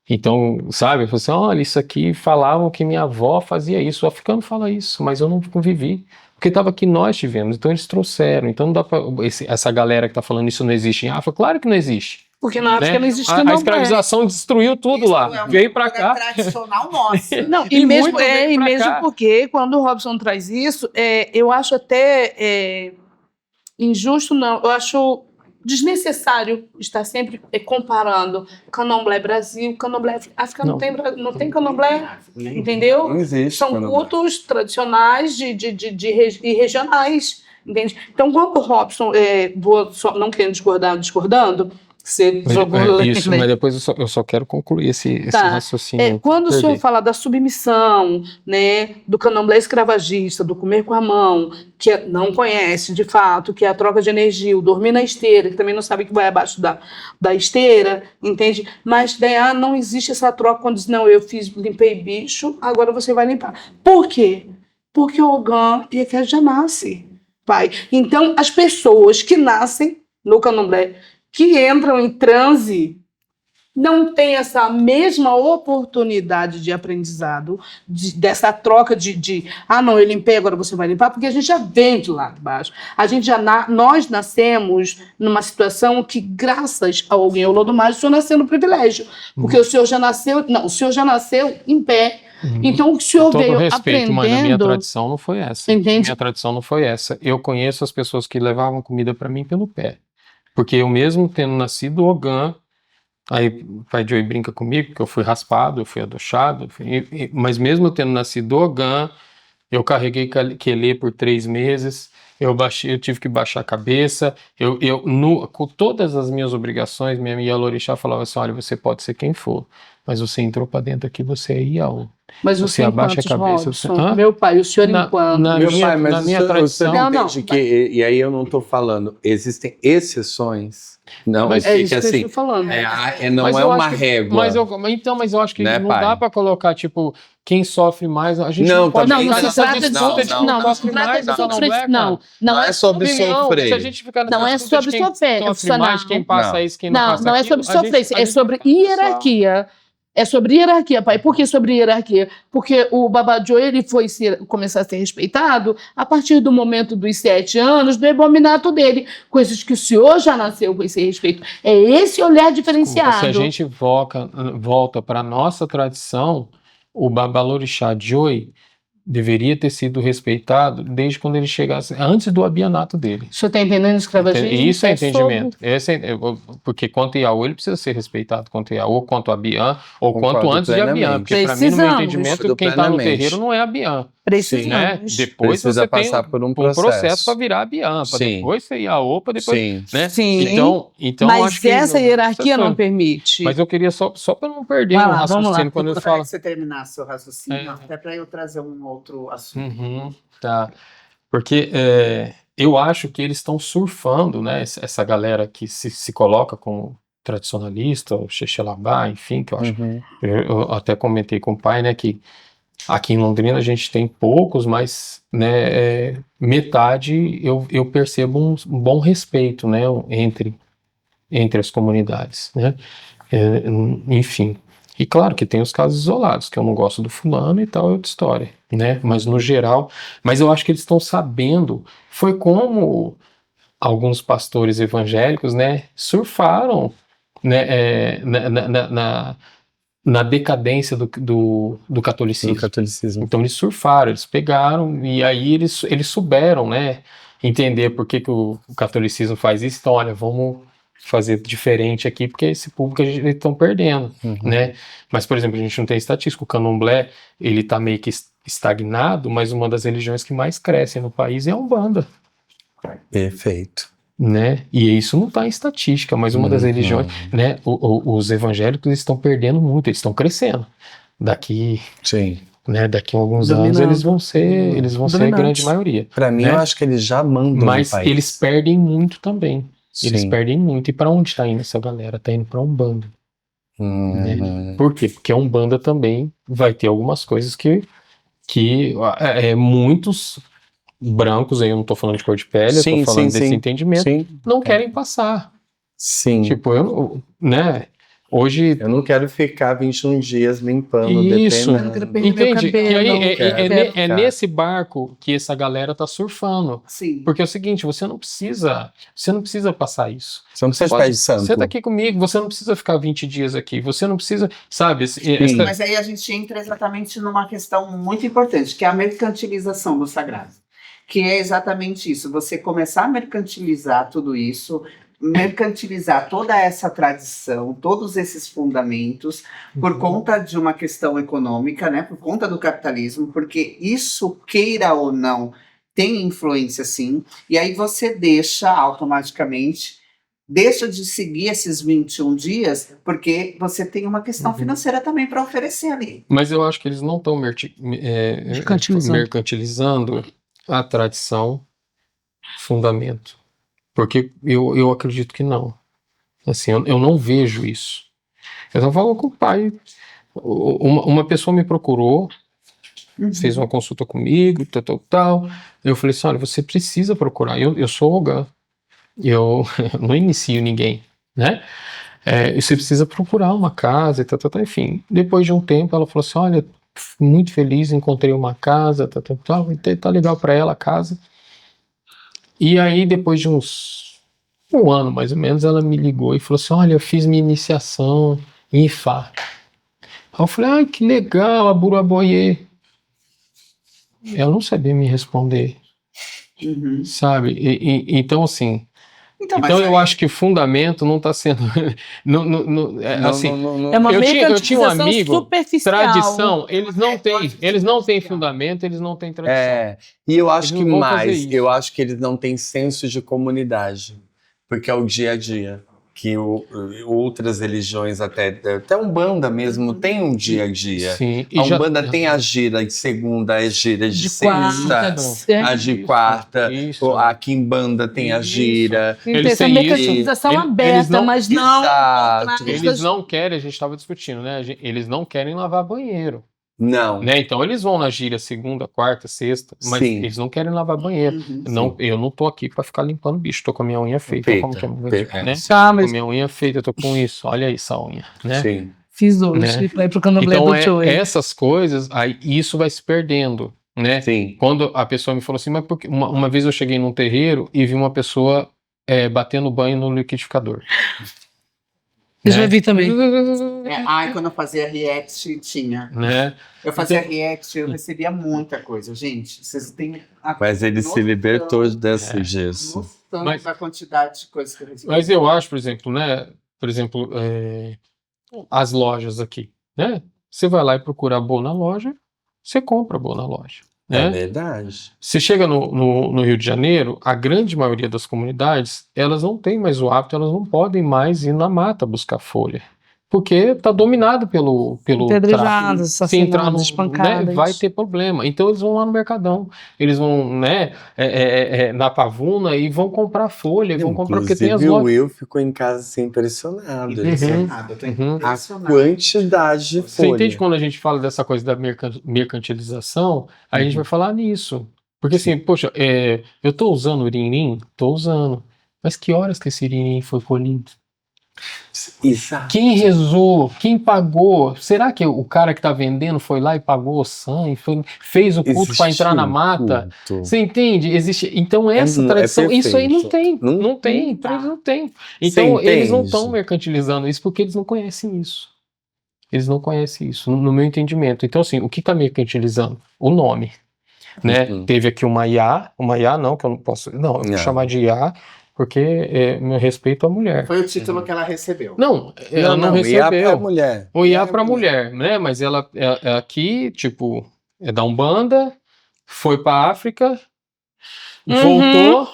Então, sabe, eu falei assim, olha, isso aqui falavam que minha avó fazia isso, o africano fala isso, mas eu não convivi. Porque estava aqui, nós tivemos, então eles trouxeram. Então não dá para essa galera que está falando isso não existe em África, claro que não existe. Porque na África Né? não existe A candomblé. escravização destruiu tudo Isso lá, é uma veio para cultura cá. tradicional nossa. Não, E e mesmo, muito veio e pra mesmo cá. porque quando o Robson traz isso, eu acho até injusto, não, eu acho desnecessário estar sempre comparando candomblé Brasil, candomblé África Não. não tem candomblé, entendeu? Não existe. São candomblé. cultos tradicionais e regionais, entende? Então, quando o Robson, não querendo discordando, você jogou... Isso, mas depois eu só quero concluir esse Tá. raciocínio. Quando o senhor Perdi. fala da submissão, né, do candomblé escravagista, do comer com a mão, que não conhece de fato, que é a troca de energia, o dormir na esteira, que também não sabe que vai abaixo da esteira, entende? Mas daí, não existe essa troca quando diz, não, limpei bicho, agora você vai limpar. Por quê? Porque o Ogã e a já nasce, pai. Então, as pessoas que nascem no candomblé, que entram em transe, não tem essa mesma oportunidade de aprendizado, dessa troca não, eu limpei, agora você vai limpar, porque a gente já vem de lá de baixo. Nós nascemos numa situação que, graças a alguém, o Lodumare, o senhor nasceu no privilégio, porque o senhor já nasceu em pé. Então, o senhor Todo veio respeito, mas a minha aprendendo... tradição não foi essa. Entende? Minha tradição não foi essa. Eu conheço as pessoas que levavam comida para mim pelo pé. Porque eu mesmo tendo nascido Ogã, aí o pai Joey brinca comigo que eu fui raspado, eu fui adochado, mas mesmo eu tendo nascido Ogã, eu carreguei quelê por 3 meses, eu tive que baixar a cabeça, com todas as minhas obrigações, minha Yalorixá falava assim, olha, você pode ser quem for, mas você entrou para dentro aqui, você é Iaô. Mas Você abaixa a cabeça. Robson? Hã? Meu pai, o senhor enquanto... Meu pai, mas na minha o senhor tradição... Não, entende que, e aí eu não estou falando, existem exceções, não, Mas É fica isso que eu assim, estou falando. não Mas é eu uma acho que- régua. Mas eu acho que Né, não pai? dá pra colocar, tipo, quem sofre mais. A gente Não, não pode também Não, ficar não se nessa trata de disputa de quem não se sofre trata mais de no sofrer, candomblé, não. cara. Não é sobre Não, sofrer. se a gente ficar nessa Não é disputa de sobre quem sofrer, sofre mais, quem passa Não. isso, quem não passa Não é aquilo, sobre sofrência, a é gente sobre vai ficar nessa- hierarquia. É sobre hierarquia, pai. Por que sobre hierarquia? Porque o Babajô, ele começar a ser respeitado a partir do momento dos 7 anos do ebominato dele. Coisas que o senhor já nasceu com esse respeito. É esse olhar diferenciado. Se a gente volta para nossa tradição, o Babalorixá Joy deveria ter sido respeitado desde quando ele chegasse, antes do abianato dele. O senhor está entendendo escravagismo? Isso é sobre- entendimento. Porque quanto Iaô, ele precisa ser respeitado, quanto Iaô, quanto Abian, ou Concordo quanto antes de Abian. plenamente. Porque para mim, no meu Precisamos. entendimento, Concordo quem está no plenamente. terreiro não é Abian. Precisamos. Né? Depois Precisa você tem passar por um processo processo. para virar Abian, para Sim. depois ser Iaô, para depois... Sim. Né? Sim. Então Mas acho que essa hierarquia não Mas permite. eu queria só para não perder Vai o lá, vamos lá. raciocínio quando eu Gostaria falo. que você terminasse seu raciocínio, É. até para eu trazer um outro assunto. Uhum, tá. Porque eu acho que eles estão surfando, né? Essa galera que se coloca como tradicionalista, o Xexelabá, enfim, que eu acho. Uhum. Eu até comentei com o pai, né, que aqui em Londrina a gente tem poucos, mas né, metade eu percebo um bom respeito, né, entre as comunidades, né? Enfim. E claro que tem os casos isolados, que eu não gosto do fulano e tal, é outra história, né? Mas no geral, mas eu acho que eles estão sabendo, foi como alguns pastores evangélicos, né, surfaram, né, na decadência do catolicismo. No catolicismo. Então eles surfaram, eles pegaram e aí eles souberam, né, entender por que o catolicismo faz isso. Então, olha, vamos fazer diferente aqui, porque esse público eles estão perdendo, né? Mas, por exemplo, a gente não tem estatística, o candomblé, ele tá meio que estagnado, mas uma das religiões que mais crescem no país é a Umbanda, Perfeito. né? E isso não está em estatística, mas uma das religiões, né? Os evangélicos estão perdendo muito, eles estão crescendo. Daqui a alguns anos eles vão ser a Dominantes. grande maioria. Pra mim, né? eu acho que eles já mandam Mas no país. eles perdem muito também. Eles Sim. perdem muito. E para onde está indo essa galera? Tá indo para Umbanda. Uhum. Por quê? Porque a Umbanda também vai ter algumas coisas que muitos brancos, aí eu não tô falando de cor de pele, eu Sim, tô falando sim, desse sim. entendimento, Sim, não querem passar. sim. Tipo, né? Hoje. Eu não quero ficar 21 dias limpando, Isso. Eu quero depenando. perder meu Entende? Que cabelo. aí quero- é nesse barco que essa galera tá surfando. Sim. Porque é o seguinte, você não precisa passar isso. Você não precisa de Pode- pé de santo. Você tá aqui comigo, você não precisa ficar 20 dias aqui, você não precisa, sabe? Sim. Mas aí a gente entra exatamente numa questão muito importante, que é a mercantilização do sagrado. Que é exatamente isso, você começar a mercantilizar tudo isso, mercantilizar toda essa tradição, todos esses fundamentos, por conta de uma questão econômica, né? Por conta do capitalismo, porque isso, queira ou não, tem influência sim, e aí você deixa automaticamente. Deixa de seguir esses 21 dias, porque você tem uma questão financeira também para oferecer ali. Mas eu acho que eles não estão Mercantilizando. mercantilizando a tradição, fundamento. Porque eu acredito que não. Assim, eu não vejo isso. Eu estava falando com o pai. Uma pessoa me procurou, fez uma consulta comigo, tal. Eu falei assim, olha, você precisa procurar. Eu sou Ogã. Eu não inicio ninguém, né? E você precisa procurar uma casa, e enfim. Depois de um tempo, ela falou assim, olha, muito feliz, encontrei uma casa, tá legal para ela a casa. E aí, depois de um ano, mais ou menos, ela me ligou e falou assim, olha, eu fiz minha iniciação em Ifá. Aí eu falei, ai, que legal, Aburaboye. Ela não sabia me responder, sabe? Então, assim, Mas eu aí- acho que o fundamento não está sendo. Assim, É uma eu tinha um mercantilização amigo, superficial. tradição, eles não têm fundamento, eles não têm tradição. E eu acho Eles que não vão fazer mais, isso. eu acho que eles não têm senso de comunidade, porque é o dia a dia. Que outras religiões, até Umbanda mesmo, tem um dia a dia. Sim, A Umbanda tem a gira de segunda, a gira de sexta, a de quarta. Isso. A Quimbanda tem a Isso. gira. Então, Eles essa têm mercantilização isso. aberta, Eles não- mas não. Exato. Eles não querem, a gente estava discutindo, né? Eles não querem lavar banheiro. Não. Né? Então eles vão na gira segunda, quarta, sexta, mas Sim. eles não querem lavar banheiro. Eu não tô aqui para ficar limpando bicho, tô com a minha unha feita. Como que é, né? Ah, Com mas a minha unha feita, eu tô com isso. Olha aí essa unha, né? Sim. fiz hoje, Né? pra ir pro candomblé Então do Joey. essas coisas, aí isso vai se perdendo, né? Sim. Quando a pessoa me falou assim, mas porque uma vez eu cheguei num terreiro e vi uma pessoa batendo banho no liquidificador. Eu já vi também. Quando eu fazia react, tinha. Né? Eu fazia react, eu recebia muita coisa. Gente, vocês têm a Mas ele se libertou desse É. gesso. noção Mas- da quantidade de coisas que eu recebi. Mas eu acho, por exemplo, né? As lojas aqui, né? Você vai lá e procura boa na loja, você compra boa na loja. É Né? verdade. Você chega no Rio de Janeiro, a grande maioria das comunidades, elas não têm mais o hábito, elas não podem mais ir na mata buscar folha. Porque está dominado pelo tráfico. Pedrejadas, Se entrar assassinadas, no, espancadas. né, vai ter problema. Então eles vão lá no Mercadão, eles vão, né, na Pavuna e vão comprar folha, e vão comprar porque tem as Inclusive, o lojas. Will ficou em casa assim, impressionado. Impressionado, eu tô Uhum. A impressionado. quantidade de Você folha. entende quando a gente fala dessa coisa da mercantilização, a gente vai falar nisso. Porque assim, poxa, eu tô usando o iririm? Tô usando. Mas que horas que esse iririm foi colhido? Exato. Quem rezou? Quem pagou? Será que o cara que tá vendendo foi lá e pagou o sangue? Fez o culto para entrar na mata? Culto. Você entende? Existe. Então, essa é tradição, isso aí não perfeito. tem. Não tem. Pra eles não tem. Então, Você eles não entende? estão mercantilizando isso porque eles não conhecem isso. Eles não conhecem isso, no meu entendimento. Então, assim, o que está mercantilizando? O nome. Né? Uhum. Teve aqui uma Iá não, que eu não posso. Não, eu vou Não. chamar de Iá, porque é meu respeito à mulher. Foi o título que ela recebeu. Não, ela não Iá pra recebeu. mulher. O Iá para mulher, né? Mas ela é aqui, tipo, é da Umbanda, foi para África, voltou,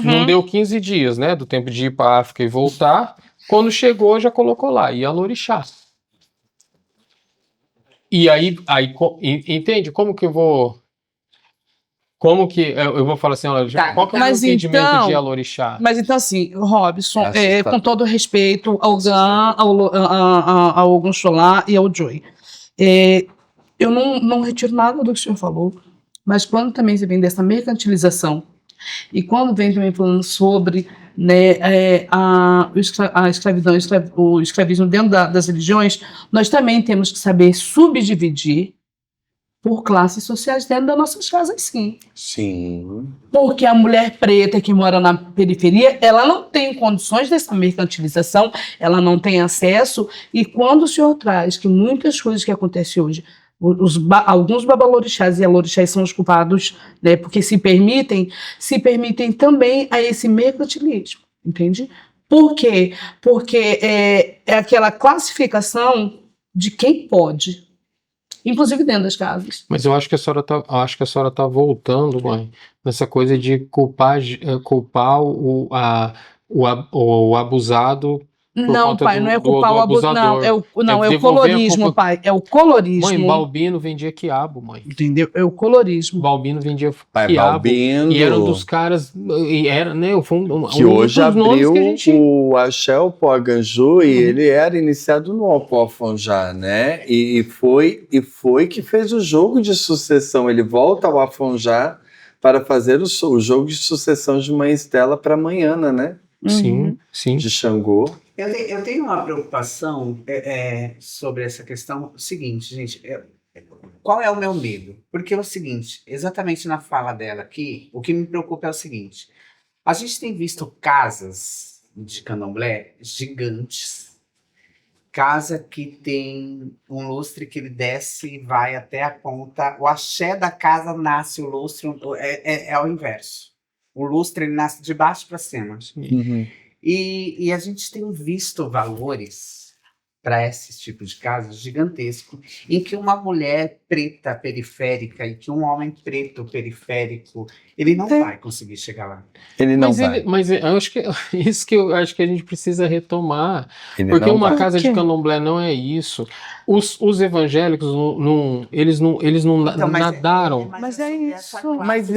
não deu 15 dias, né? Do tempo de ir para África e voltar. Quando chegou, já colocou lá, Ialorixá. E aí, entende? Como que eu vou. Como que eu vou falar assim, olha, Tá, qual que é o meu mas entendimento então- de Ialorixá? Mas então, assim, Robson, Assustador. com todo respeito ao Gan, ao Ogum Xolá e ao Joy, eu não retiro nada do que o senhor falou, Mas quando também você vem dessa mercantilização, e quando vem também falando sobre, né, a escravidão, o escravismo dentro das religiões, nós também temos que saber subdividir por classes sociais dentro das nossas casas, sim. Sim. Porque a mulher preta que mora na periferia, ela não tem condições dessa mercantilização, ela não tem acesso, e quando o senhor traz que muitas coisas que acontecem hoje, alguns babalorixás e alorixás são os culpados, né, porque se permitem também a esse mercantilismo, entende? Por quê? Porque é aquela classificação de quem pode, inclusive dentro das casas. Mas eu acho que a senhora tá voltando, mãe, nessa coisa de culpar o abusado por Não, conta pai, não é culpar do o abuso, não, abusador. é o devolver a colorismo, culpa. pai, é o Mãe, colorismo, Balbino vendia quiabo, mãe. entendeu? É o colorismo. Balbino vendia Pai quiabo. Balbino. E era um dos caras, e era, né, foi Que um hoje dos nomes abriu que a gente... o Axé, o Poaganju, e ele era iniciado no Afonjá, né? E foi que fez o jogo de sucessão. Ele volta ao Afonjá para fazer o jogo de sucessão de Mãe Estela para amanhã, né? Uhum. Sim. De Xangô. Eu tenho uma preocupação sobre essa questão. O seguinte, gente, qual é o meu medo? Porque é o seguinte, exatamente na fala dela aqui, o que me preocupa é o seguinte: a gente tem visto casas de candomblé gigantes, casa que tem um lustre que ele desce e vai até a ponta. O axé da casa nasce, o lustre é o inverso. O lustre ele nasce de baixo para cima. E a gente tem visto valores para esse tipo de casos gigantesco, em que uma mulher preta periférica e que um homem preto periférico, ele não vai conseguir chegar lá. Ele não Mas, vai. mas eu acho que isso que eu acho que a gente precisa retomar. Ele Porque não uma vai. casa de candomblé não é isso. Os evangélicos eles não Então, nadaram. Mas é isso. Mas,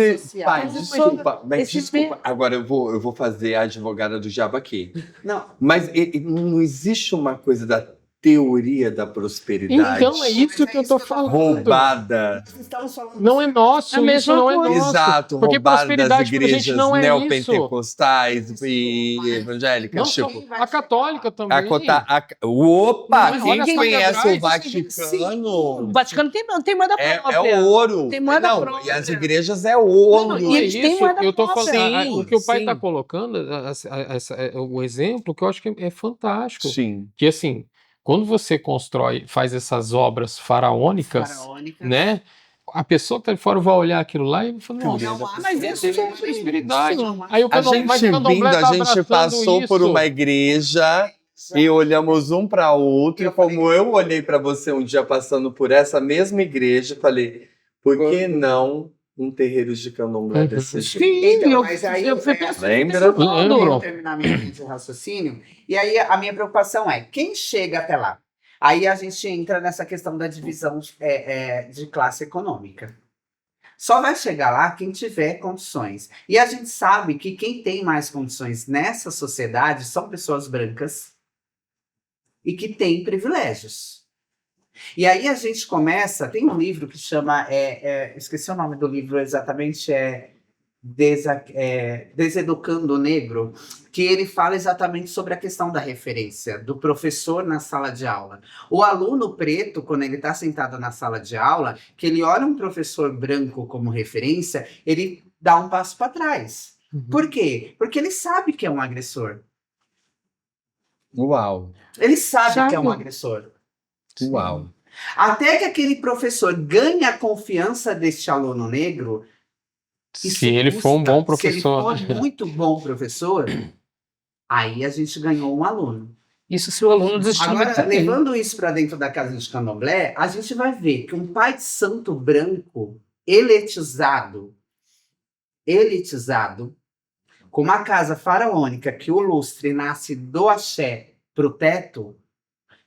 pai, Mas desculpa, esse desculpa. Agora eu vou fazer a advogada do diabo aqui. Não, Mas não existe uma coisa da teoria da prosperidade Então é isso que eu tô falando. roubada. nós estamos falando Não é nosso, É a isso mesma não é coisa. nosso. Exato, Porque roubada das prosperidade pra gente igrejas não é isso. neopentecostais e evangélicas. Não Tipo, só a católica também. Opa, Mas quem olha só conhece que o atrás, O Vaticano Vaticano tem moeda é própria. ouro. Tem moeda Não, própria. e as igrejas é ouro. Não, Não e é eles têm isso, moeda eu tô própria. falando, Sim, o que o pai sim. tá colocando, o exemplo que eu acho que é fantástico. Sim. Que assim, quando você faz essas obras faraônicas, faraônicas. né? A pessoa que tá de fora vai olhar aquilo lá e vai falar, nossa, Não há Mas isso é prosperidade. isso. Aí o A candomblé, gente vindo, tá a gente abraçando passou por isso. uma igreja e olhamos um para outro. E como eu olhei para você um dia passando por essa mesma igreja, falei, por que não um terreiro de candomblé desse jeito? Sim, Então, mas aí eu fui é- pensando. Lembra? pensando. Lembro. Eu terminar minha linha de raciocínio. E aí a minha preocupação é quem chega até lá. Aí a gente entra nessa questão da divisão de classe econômica. Só vai chegar lá quem tiver condições. E a gente sabe que quem tem mais condições nessa sociedade são pessoas brancas e que têm privilégios. E aí a gente começa. Tem um livro que chama. Esqueci o nome do livro exatamente. Deseducando o Negro, que ele fala exatamente sobre a questão da referência do professor na sala de aula. O aluno preto, quando ele está sentado na sala de aula, que ele olha um professor branco como referência, ele dá um passo para trás. Por quê? Porque ele sabe que é um agressor. Uau, Ele sabe Sabe. que é um agressor. uau. Até que aquele professor ganhe a confiança deste aluno negro. Se ele for um bom professor. Se ele for muito bom professor, aí a gente ganhou um aluno. Isso se o aluno desistir. Agora, levando isso para dentro da casa de candomblé, a gente vai ver que um pai de santo branco elitizado, com uma casa faraônica que o lustre nasce do axé pro teto,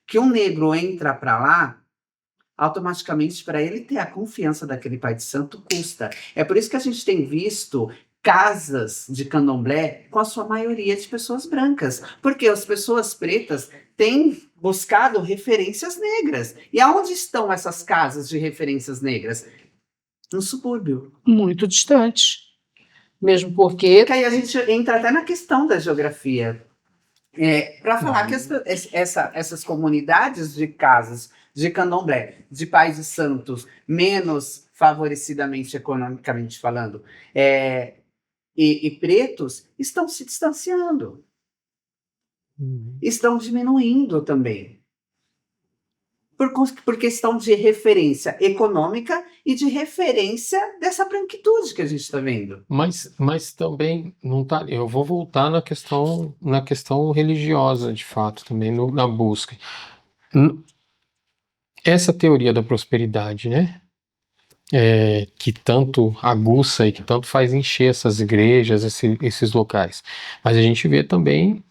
que um negro entra para lá, automaticamente para ele ter a confiança daquele pai de santo custa. É por isso que a gente tem visto casas de candomblé com a sua maioria de pessoas brancas, porque as pessoas pretas têm buscado referências negras. E aonde estão essas casas de referências negras? no subúrbio. Muito distante. Mesmo porque Porque aí a gente entra até na questão da geografia. Para falar que essas comunidades de casas de candomblé, de pais e santos, menos favorecidamente economicamente falando, e pretos, estão se distanciando, estão diminuindo também. Por questão de referência econômica e de referência dessa branquitude que a gente está vendo. Mas também não tá. Eu vou voltar na questão religiosa, de fato, também na busca. Essa teoria da prosperidade, né? Que tanto aguça e que tanto faz encher essas igrejas, esses locais. Mas a gente vê também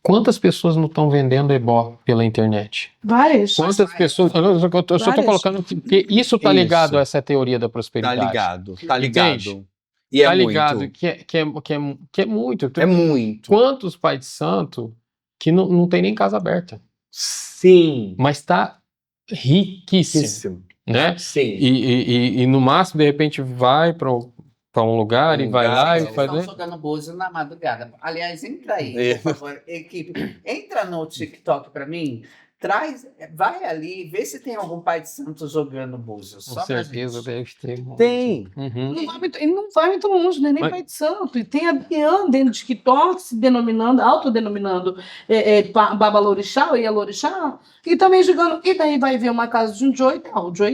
quantas pessoas não estão vendendo ebó pela internet. várias. Quantas pessoas. Eu só estou Várias. colocando que isso está Isso. ligado a essa teoria da Tá prosperidade. ligado, tá ligado. Entende? E Tá é ligado? muito. Que é muito. É muito. Quantos pais de santo que não tem nem casa aberta, Sim. mas está riquíssimo, Riquíssimo. né? Sim. E no máximo, de repente, vai para um lugar e vai lá e Eles faz. estão jogando búzios na madrugada. Aliás, entra aí, por favor, equipe. Entra no TikTok para mim. Vai ali, vê se tem algum pai de santo jogando búzios. Com Só pra certeza gente. deve ter. Tem. Uhum. Ele não vai muito longe, né? Nem Mas- pai de santo. E tem a Bian dentro do TikTok se denominando, autodenominando Babalorixá ou Ialorixá, e também jogando. E daí vai ver uma casa de um Joy,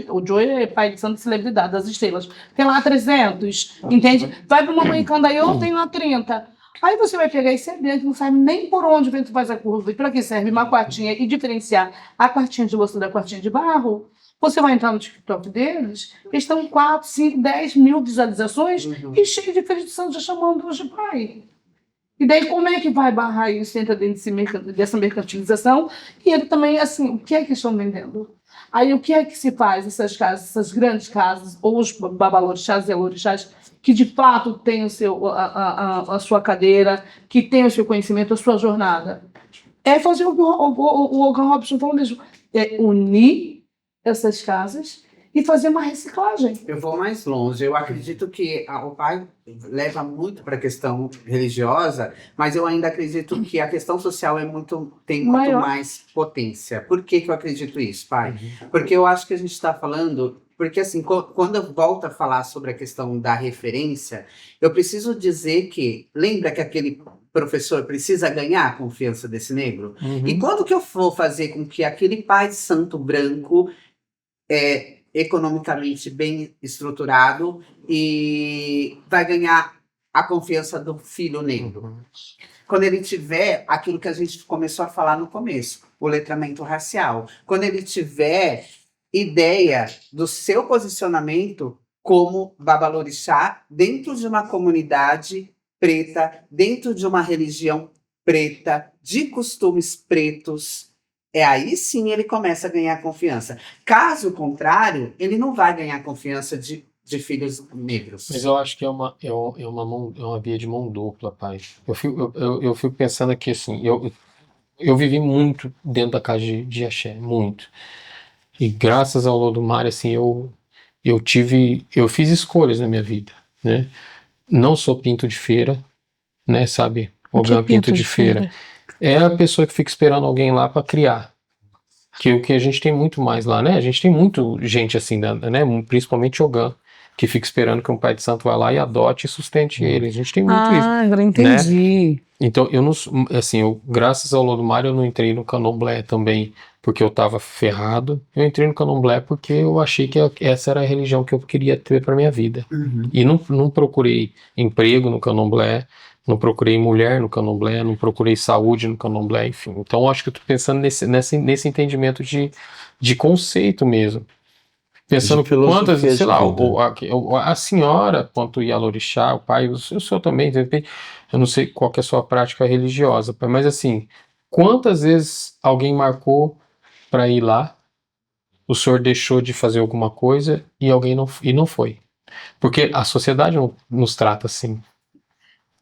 o Joy é pai de santo celebridade das estrelas. Tem lá 300, entende? Vai para uma mãe Candaiô, tem lá 30. Aí você vai pegar esse evento, não sabe nem por onde o vento faz a curva e para que serve uma quartinha e diferenciar a quartinha de louça da quartinha de barro. Você vai entrar no TikTok deles, eles estão 4, 5, 10 mil visualizações e cheio de filhos de santos já chamando-os de pai. E daí como é que vai barrar isso dentro dessa mercantilização? E ele também, assim, o que é que estão vendendo? Aí o que é que se faz essas casas, essas grandes casas, ou os babalorixás e alorixás, que de fato têm a sua cadeira, que têm o seu conhecimento, a sua jornada? É fazer o que o Logan Robson falou mesmo, é unir essas casas e fazer uma reciclagem. Eu vou mais longe. Eu acredito que o pai leva muito para a questão religiosa, mas eu ainda acredito que a questão social tem muito Maior. mais potência. Por que eu acredito isso, pai? Porque eu acho que a gente está falando. Porque, assim, quando eu volto a falar sobre a questão da referência, eu preciso dizer que. Lembra que aquele professor precisa ganhar a confiança desse negro? E quando que eu for fazer com que aquele pai de santo branco economicamente bem estruturado e vai ganhar a confiança do filho negro? Quando ele tiver aquilo que a gente começou a falar no começo, o letramento racial. Quando ele tiver ideia do seu posicionamento como babalorixá dentro de uma comunidade preta, dentro de uma religião preta, de costumes pretos. Aí sim ele começa a ganhar confiança. Caso contrário, ele não vai ganhar confiança de filhos negros. Mas eu acho que é uma via de mão dupla, pai. Eu fico pensando aqui assim, eu vivi muito dentro da casa de axé, muito. E graças ao Lodumare, assim, eu fiz escolhas na minha vida, né? Não sou pinto de feira, né? Sabe? O Que pinto de feira. É a pessoa que fica esperando alguém lá para criar. Que o que a gente tem muito mais lá, né? A gente tem muito gente assim, né? Principalmente Ogã, que fica esperando que um pai de santo vá lá e adote e sustente ele. A gente tem muito isso. Agora entendi. Então, eu não, assim, graças ao Lodumare eu não entrei no candomblé também porque eu estava ferrado. Eu entrei no candomblé porque eu achei que essa era a religião que eu queria ter para minha vida. E não procurei emprego no candomblé, não procurei mulher no candomblé, não procurei saúde no candomblé, enfim. Então, eu acho que eu estou pensando nesse entendimento de conceito mesmo. Pensando De filosofia quantas, sei de lá, vida. a senhora, quanto o Ialorixá, o pai, o senhor também, de repente, eu não sei qual que é a sua prática religiosa, pai, mas assim, quantas vezes alguém marcou para ir lá, o senhor deixou de fazer alguma coisa e alguém não foi? Porque a sociedade não nos trata assim,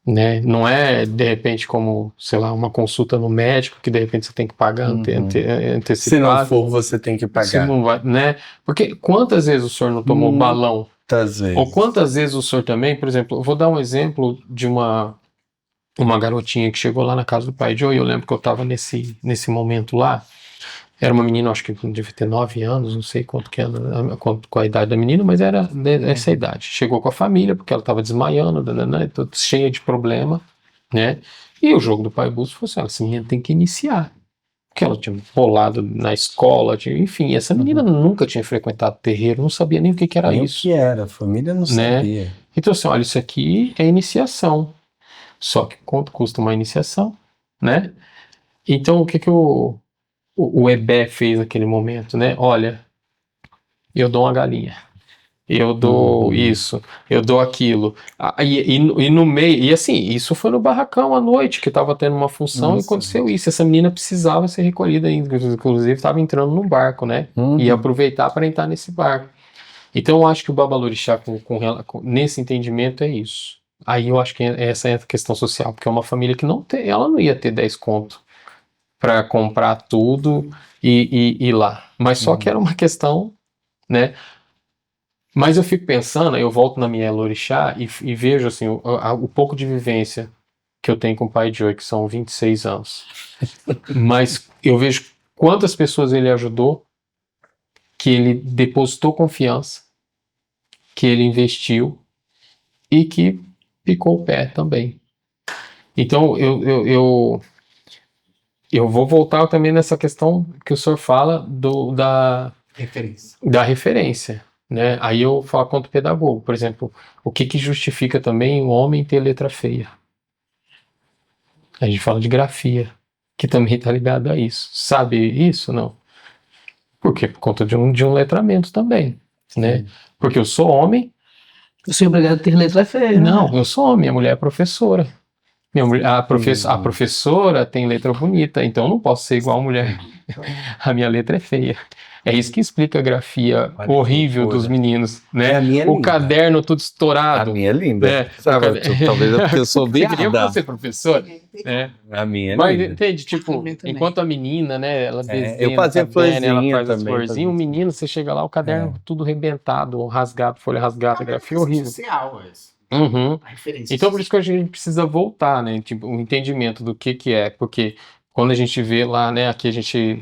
né? Não é de repente como, sei lá, uma consulta no médico que de repente você tem que pagar antecipado. Se não for, você tem que Se pagar. não vai, né? Porque quantas vezes o senhor não tomou balão Quantas vezes? Ou quantas vezes o senhor também, por exemplo, eu vou dar um exemplo de uma garotinha que chegou lá na casa do pai Joe, e eu lembro que eu estava nesse momento lá. Era uma menina, acho que devia ter 9 anos, não sei quanto que era, qual a idade da menina, mas era dessa idade. Chegou com a família, porque ela estava desmaiando, cheia de problema, né? E o jogo do pai Búzio foi assim: essa menina tem que iniciar. Porque ela tinha rolado na escola, enfim, essa menina nunca tinha frequentado terreiro, não sabia nem o que era Nem isso. o que era, a família não Né? sabia. Então assim, olha, isso aqui é iniciação. Só que quanto custa uma iniciação, né? Então o que o Ebé fez naquele momento, né? Olha, eu dou uma galinha, eu dou isso, eu dou aquilo. E no meio, e assim, isso foi no barracão à noite, que estava tendo uma função, e aconteceu isso. Essa menina precisava ser recolhida, inclusive estava entrando no barco, né? E aproveitar para entrar nesse barco. Então eu acho que o Babalorixá, nesse entendimento, é isso. Aí eu acho que essa é a questão social, porque é uma família que ela não ia ter 10 conto para comprar tudo e ir lá. Mas só que era uma questão, né? Mas eu fico pensando, eu volto na minha Elorixá e vejo assim, o pouco de vivência que eu tenho com o pai Joe, que são 26 anos. Mas eu vejo quantas pessoas ele ajudou, que ele depositou confiança, que ele investiu e que picou o pé também. Então eu vou voltar também nessa questão que o senhor fala da referência, né? Aí eu falo quanto pedagogo, por exemplo, o que justifica também o homem ter letra feia? A gente fala de grafia, que também está ligado a isso. Sabe isso? Não. Por quê? Por conta de um letramento também, né? Porque eu sou homem. Eu sou obrigado a ter letra feia. Não, eu sou homem, minha mulher é professora. A professora tem letra bonita, então eu não posso ser igual a mulher. A minha letra é feia. É isso que explica a grafia horrível dos meninos, né? A minha é o linda. caderno tudo estourado. A minha é linda. É, Sabe, talvez é porque eu sou Você queria viada. ser professor? É. A minha é Mas linda. entende, tipo, Também. enquanto a menina, né, ela desenha eu fazia no caderno, ela florzinha faz as também, florzinhas, o menino, você chega lá, o caderno tudo rebentado, rasgado, folha rasgada, grafia horrível. Social, Uhum. a referência Então por isso que a gente precisa voltar, né, tipo, o entendimento do que é, porque quando a gente vê lá, né, aqui a gente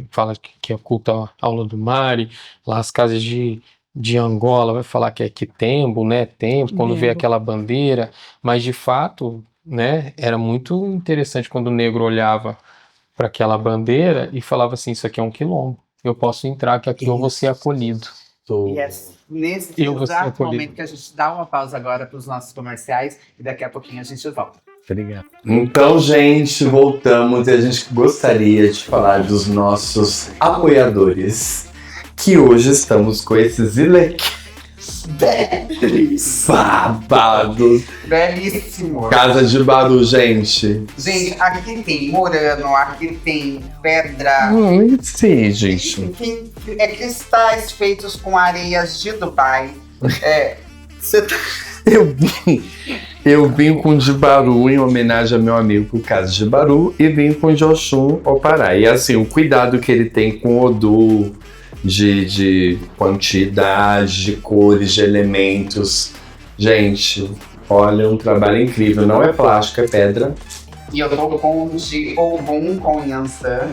fala que é culto à aula do Mari, lá as casas de Angola, vai falar que é Quitembo, né, tempo, quando vê Tembo. aquela bandeira, mas de fato, né, era muito interessante quando o negro olhava para aquela bandeira e falava assim, isso aqui é um quilombo, eu posso entrar que aqui eu vou ser acolhido. E é nesse exato momento que a gente dá uma pausa agora para os nossos comerciais e daqui a pouquinho a gente volta. Obrigado. Então, gente, voltamos e a gente gostaria de falar dos nossos apoiadores, que hoje estamos com esses babados. Belíssimo. Casa de Baru, gente. Gente, aqui tem morano, aqui tem pedra. Sim, gente. Tem cristais feitos com areias de Dubai. Você tá... Eu vim com de Baru em homenagem ao meu amigo Casa de Baru e vim com de Oxum Opará. E assim, o cuidado que ele tem com o Odu, de quantidade, de cores, de elementos. Gente, olha, um trabalho incrível. Não é plástico, é pedra. E eu tô com de Ogum com Yansan.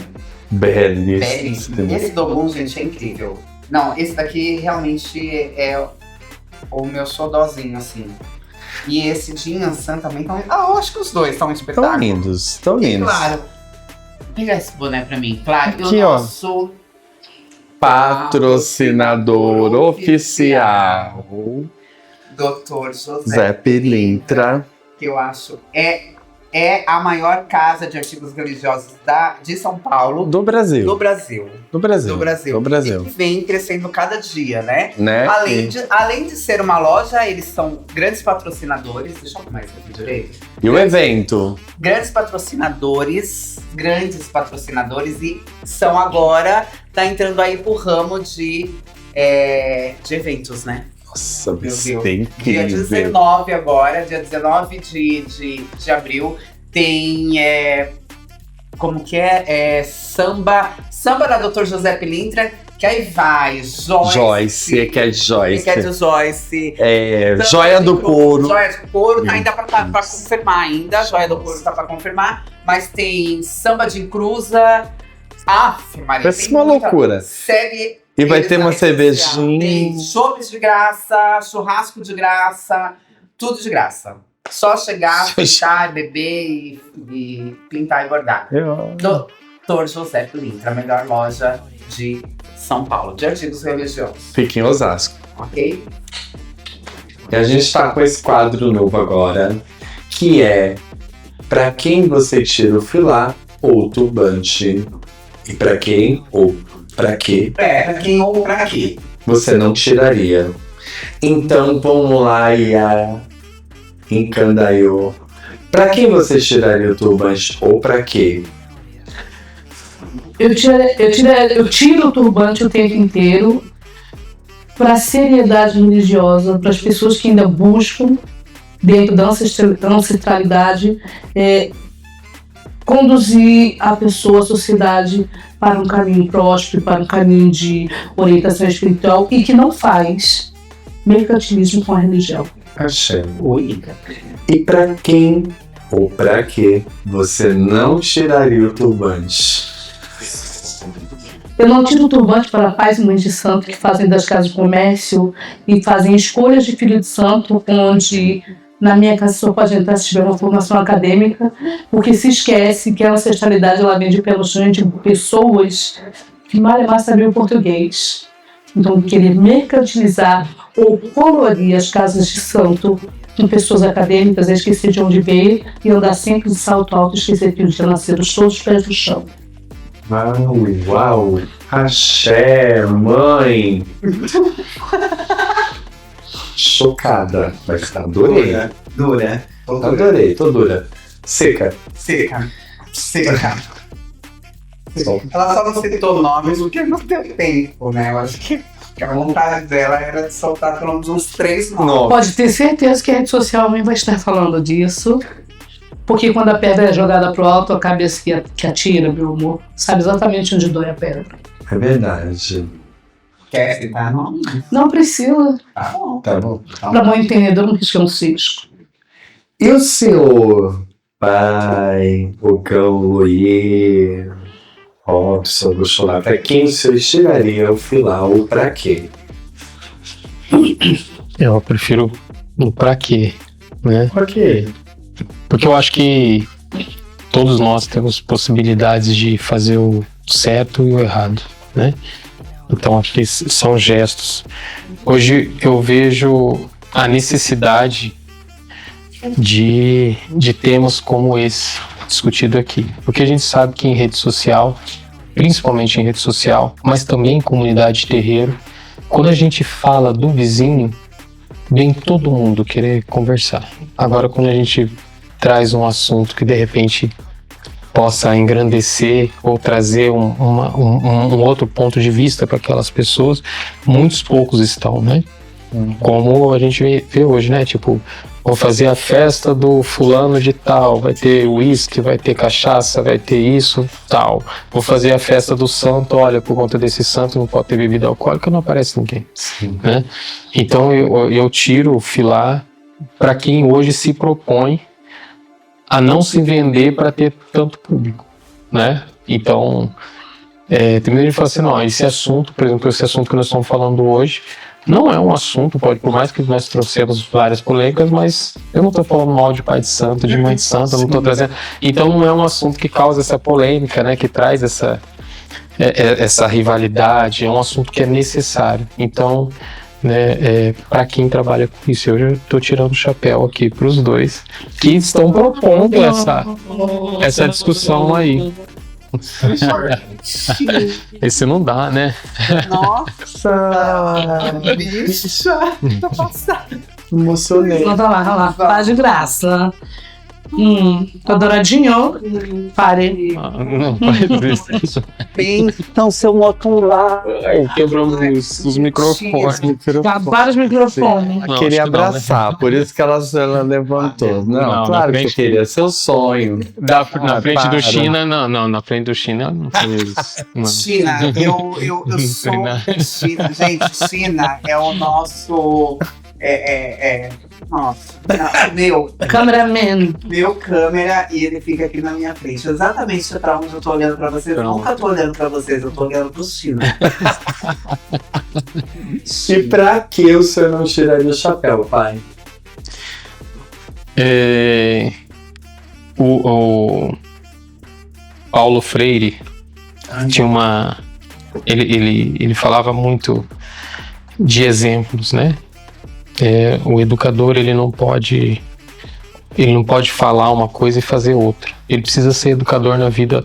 Belíssimo. Esse do Ogum, gente, é incrível. Não, esse daqui realmente é o meu xodózinho, assim. E esse de Yansan também estão... eu acho que os dois estão um espetáculo. Tão lindos, tão E lindos. claro, pega esse boné pra mim. Claro, Aqui, o ó. nosso Patrocinador oficial, Dr. José, Zé Pilintra. que eu acho é a maior casa de artigos religiosos de São Paulo, Do Brasil. do Brasil. Do Brasil. Do Brasil. Do Brasil. E que vem crescendo cada dia, né? Né? Além de ser uma loja, eles são grandes patrocinadores. Deixa eu arrumar isso aqui direito. E o evento? Grandes patrocinadores e são agora, tá entrando aí pro ramo de eventos, né? Nossa, Meu isso Deus. é Dia incrível. 19 agora, dia 19 de abril, tem como que é? Samba da Dr. José Pilintra, que aí vai Joyce, que é Joyce. Que é de Joyce. É, Joia do Couro. Joia do Couro, tá ainda pra confirmar ainda. Joia do Couro tá pra confirmar. Mas tem Samba de Encruza. Maria. Parece uma loucura. Segue. E vai ter uma rede social. cervejinha. Tem chopes de graça, churrasco de graça, tudo de graça. Só chegar, fechar, beber e pintar e bordar. Dr. José Pilintra, a melhor loja de São Paulo, de artigos religiosos. Fica em Osasco. Ok? E a gente tá com esse quadro novo agora, que é pra quem você tira o filá ou o turbante. E pra quem ou pra quê Pra quem ou pra quê? você não tiraria. Então vamos lá, Ia. Encandaiô. Pra quem você tiraria o turbante ou pra quê? Eu tiro o turbante o tempo inteiro para a seriedade religiosa, para as pessoas que ainda buscam, dentro da ancestralidade, conduzir a pessoa, a sociedade, para um caminho próspero, para um caminho de orientação espiritual e que não faz mercantilismo com a religião. Axé. E pra quem ou pra quê você não tiraria o turbante? Eu não tiro o turbante para pais e mães de santo que fazem das casas de comércio e fazem escolhas de filho de santo, onde na minha casa só pode entrar se tiver uma formação acadêmica, porque se esquece que a ancestralidade ela vem de pelo chão de pessoas que mal e mal sabiam português. Então, querer mercantilizar ou colorir as casas de santo com pessoas acadêmicas, esquecer de onde veio e andar sempre de salto alto, esquecer que já nasceram todos os pés no chão. Uau! Axé, mãe! Chocada. Mas adorei. Dura. Adorei, tô dura. Seca. Seca. Ela só não citou nomes porque não deu tempo, né? Eu acho que a vontade dela era de soltar pelo menos uns 3 nomes. Pode ter certeza que a rede social vai estar falando disso. Porque quando a pedra é jogada pro alto, a cabeça que atira, meu amor, sabe exatamente onde dói a pedra. É verdade. Quer citar nome? Não precisa. Tá bom. Tá bom. Para bom entendedor, não risca um cisco. E o senhor pai, o cão Loyer, Robson, Buxolá, pra quem o senhor tiraria o filá ou pra quê? Eu prefiro o pra quê, né? Pra quê? Porque eu acho que todos nós temos possibilidades de fazer o certo e o errado, né? Então acho que são gestos. Hoje eu vejo a necessidade de temas como esse discutido aqui. Porque a gente sabe que em rede social, principalmente em rede social, mas também em comunidade de terreiro, quando a gente fala do vizinho, vem todo mundo querer conversar. Agora, quando a gente traz um assunto que de repente possa engrandecer ou trazer um outro ponto de vista para aquelas pessoas, muitos poucos estão, né? Como a gente vê hoje, né? Tipo, vou fazer a festa do fulano de tal, vai ter uísque, vai ter cachaça, vai ter isso, tal. Vou fazer a festa do santo, olha, por conta desse santo não pode ter bebida alcoólica, não aparece ninguém. Né? Então eu tiro o filá para quem hoje se propõe a não se vender para ter tanto público, né? Então, tem muita gente que fala assim, não, esse assunto, por exemplo, esse assunto que nós estamos falando hoje, não é um assunto, por mais que nós trouxemos várias polêmicas, mas eu não estou falando mal de pai de santo, de mãe de santo, eu não estou trazendo... Então não é um assunto que causa essa polêmica, né? Que traz essa rivalidade, é um assunto que é necessário. Então, né, para quem trabalha com isso, eu já estou tirando o chapéu aqui para os dois que estão propondo essa discussão aí. Esse não dá, né? Nossa! Bicha! Tô passada. Emocionei. Então tá lá, tá de graça. Tá douradinho? Pare. Não, faz isso. Então, seu motor Ai, quebramos os microfones. Tá vários microfones. Não, Queria acho que não, né? abraçar, por isso que ela levantou. Não, Não, claro na que eu frente- queria. Seu sonho. Na frente para. do China, não, na frente do China ela não fez isso. Não. China, eu sou. China, gente, China é o nosso. Nossa, Cameraman. meu câmera e ele fica aqui na minha frente. Exatamente pra onde eu tô olhando pra vocês. Eu Pronto. nunca tô olhando pra vocês, eu tô olhando pro China. E pra que o senhor não tiraria o chapéu, pai? O Paulo Freire tinha uma. Ele falava muito de exemplos, né? O educador ele não pode falar uma coisa e fazer outra. Ele precisa ser educador na vida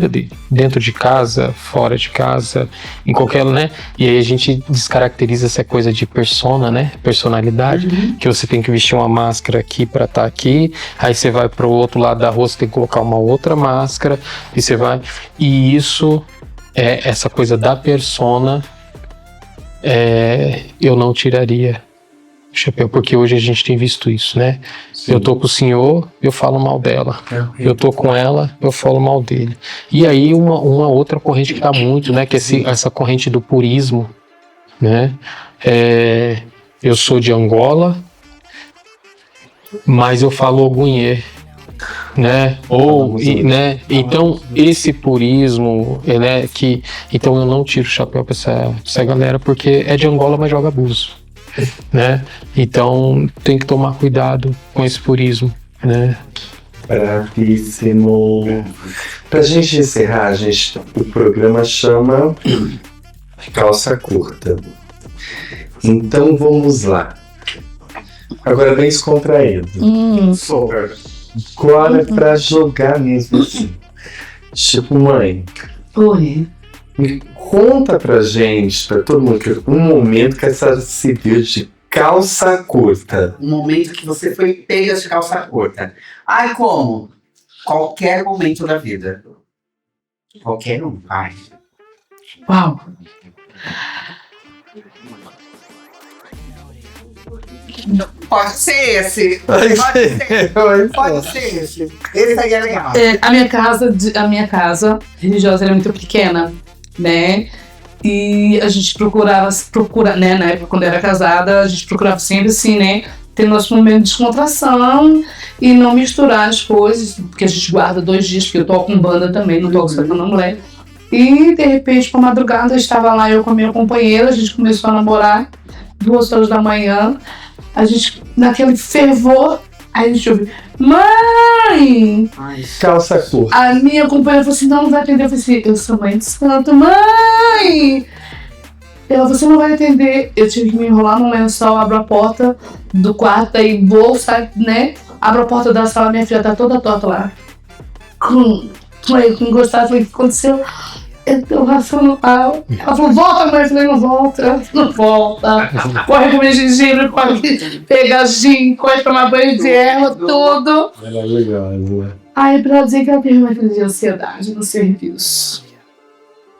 dele, dentro de casa, fora de casa, em qualquer, né? E aí a gente descaracteriza essa coisa de persona, né? Personalidade, que você tem que vestir uma máscara aqui para estar aqui, aí você vai para o outro lado da rua, você tem que colocar uma outra máscara e você vai. E isso é essa coisa da persona. Eu não tiraria o chapéu, porque hoje a gente tem visto isso, né? Sim. Eu tô com o senhor, eu falo mal dela. Eu tô com ela, eu falo mal dele. E aí uma outra corrente que tá muito, né? Que é essa corrente do purismo, né? Eu sou de Angola, mas eu falo ogunhê, né? Né? Então esse purismo, né? Então eu não tiro o chapéu pra essa galera, porque é de Angola, mas joga abuso. Né? Então tem que tomar cuidado com esse purismo, né? Bravíssimo. Pra gente encerrar, o programa chama Calça Curta. Então vamos lá. Agora bem descontraído. Agora pra jogar mesmo assim. Tipo, mãe, Oi. conta pra gente, pra todo mundo, um momento que a senhora se viu de calça curta. Um momento que você foi pega de calça curta. Ai, como? Qualquer momento da vida. Qualquer um, ai. Uau. Pode ser esse. Pode ser esse. Esse aí é legal. A minha casa religiosa era muito pequena, né? E a gente procura, né? Na época, quando eu era casada, a gente procurava sempre assim, né? Ter nosso momento de descontração e não misturar as coisas, porque a gente guarda 2 dias, porque eu toco com banda também, não toco só com a mulher. E de repente, por madrugada, eu estava lá, eu com a minha companheira, a gente começou a namorar, 2 horas da manhã, a gente, naquele fervor, aí a gente ouviu, mãe! Ai, Calça curta. A minha companheira falou assim, não vai atender. Eu falei assim, eu sou mãe de santo, mãe! Ela, você não vai atender. Eu tive que me enrolar no lençol, abro a porta do quarto, aí vou, né? Abro a porta da sala, minha filha tá toda torta lá. Encostado, falei, o que aconteceu? Eu tô passando mal. Ela falou, volta, mãe. Eu falei, não volta, não volta. Corre comer gengibre, corre pegar gin, corre tomar banho de erva, tudo. Maravilhosa. Aí, pra dizer que ela teve uma crise de ansiedade no serviço.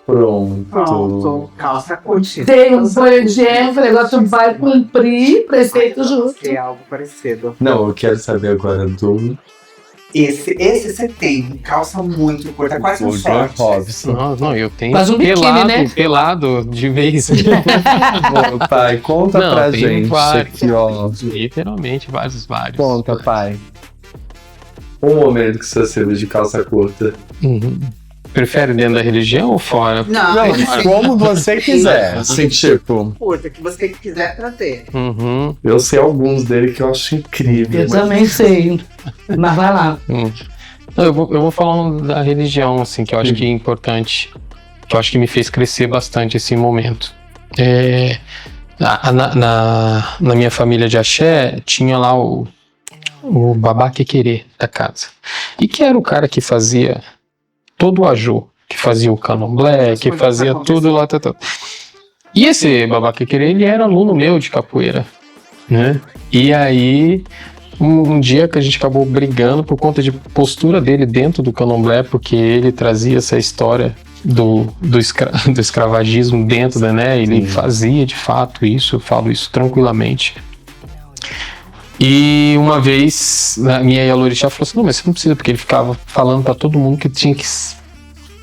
pronto. Calça curta. Tem um banho de erva, falei, agora tu vai cumprir preceito justo. É algo parecido. Não, eu quero saber agora do Esse você tem calça muito curta, quase um John short. Robson. Não, eu tenho Quase um biquíni, pelado, né? pelado de vez. Ô, pai, conta Não, pra tem gente vários. aqui, ó. Literalmente, vários. Conta, pai. Um momento que você serviu de calça curta. Uhum. Prefere dentro da religião ou fora? Não, Não, esse como você quiser. Assim, tipo, curta que você quiser trazer. Uhum. eu sei alguns dele que eu acho incrível. Eu também sei, mas vai lá. Não, eu vou falar da religião, assim, que eu acho que é importante, que eu acho que me fez crescer bastante esse momento. Na minha família de axé, tinha lá o babá quequerê da casa. E que era o cara que fazia todo o ajô, que fazia o candomblé, que fazia tudo lá. E esse babá quequerê, ele era aluno meu de capoeira, né? E aí, um dia que a gente acabou brigando por conta de postura dele dentro do candomblé, porque ele trazia essa história do escravagismo dentro, né? Ele fazia de fato isso, eu falo isso tranquilamente. E uma vez, a minha Yalorixá falou assim, não, mas você não precisa, porque ele ficava falando pra todo mundo que tinha que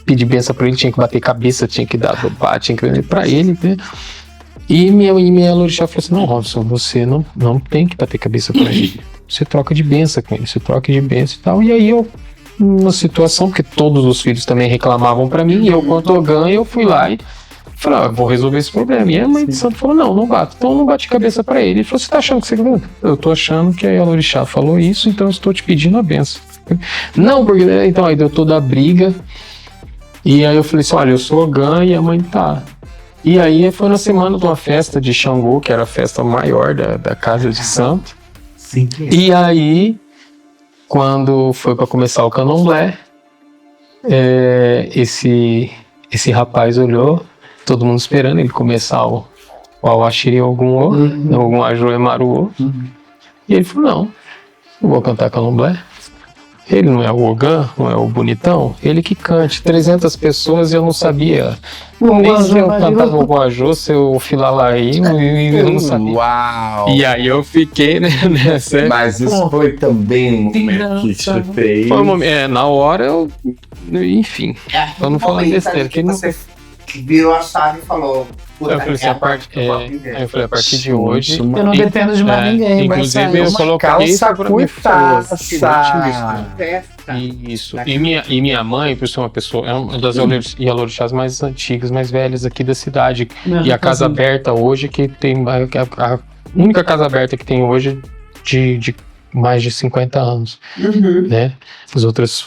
pedir benção pra ele, tinha que bater cabeça, tinha que dar dobá, tinha que pra ele, né? E minha Yalorixá falou assim, não, Robson, você não tem que bater cabeça pra ele. Você troca de benção com ele, você troca de benção e tal. E aí eu, numa situação, porque todos os filhos também reclamavam pra mim, e eu, quanto eu ganho, eu fui lá e falei, vou resolver esse problema. E a mãe de santo falou, não bato. Então eu não bati cabeça pra ele. Ele falou, você tá achando que você... Eu tô achando que a Yalorixá falou isso, então eu estou te pedindo a benção. Não, porque... Então aí deu toda a briga. E aí eu falei assim, olha, eu sou Ogã e a mãe tá. E aí foi na semana de uma festa de Xangô, que era a festa maior da casa de santo. Sim. E aí, quando foi para começar o candomblé, esse rapaz olhou, todo mundo esperando ele começar o Awashiri Ogum Ogum Ajo Emaru. E ele falou, não vou cantar candomblé. Ele não é o Ogã, não é o bonitão, ele que cante. 300 pessoas e eu não sabia. Nem se eu cantava o Guajô, se eu filalaí, eu não sabia. Uau! E aí eu fiquei, né, nessa... Mas isso foi também um momento que te fez. Foi um momento, na hora eu... Enfim, eu não falei besteira. Que você virou a chave e falou... Eu falei assim, a partir de hoje... Eu não dependo de mais ninguém. Inclusive eu coloquei isso pra minha Isso. E minha mãe, por ser uma pessoa, é uma das Yalorixás mais antigas, mais velhas aqui da cidade. E a casa aberta hoje, que tem a única casa aberta que tem hoje de mais de 50 anos, né? As outras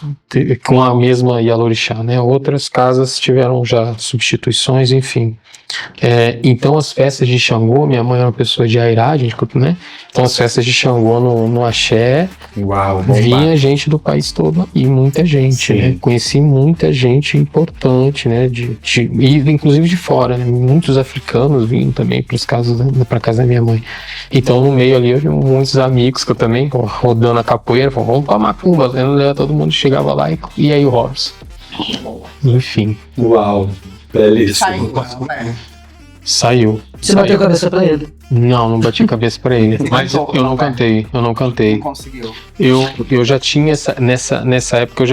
com a mesma Yalorixá, né? Outras casas tiveram já substituições, enfim. Então as festas de Xangô, minha mãe era uma pessoa de Airá, né? Então as festas de Xangô no Axé, vinha gente do país todo e muita gente, né? Conheci muita gente importante, né? Inclusive de fora, né? Muitos africanos vinham também para casa da minha mãe. Então no meio ali eu tinha muitos amigos que eu também, rodando a capoeira, falavam, vamos pra Macumba, todo mundo chegava lá e aí o Robson. Enfim. Uau! Belíssimo. Saiu. Você bateu a cabeça pra ele? Não bati a cabeça pra ele. Mas eu não cantei. Não conseguiu. Eu já tinha, nessa época,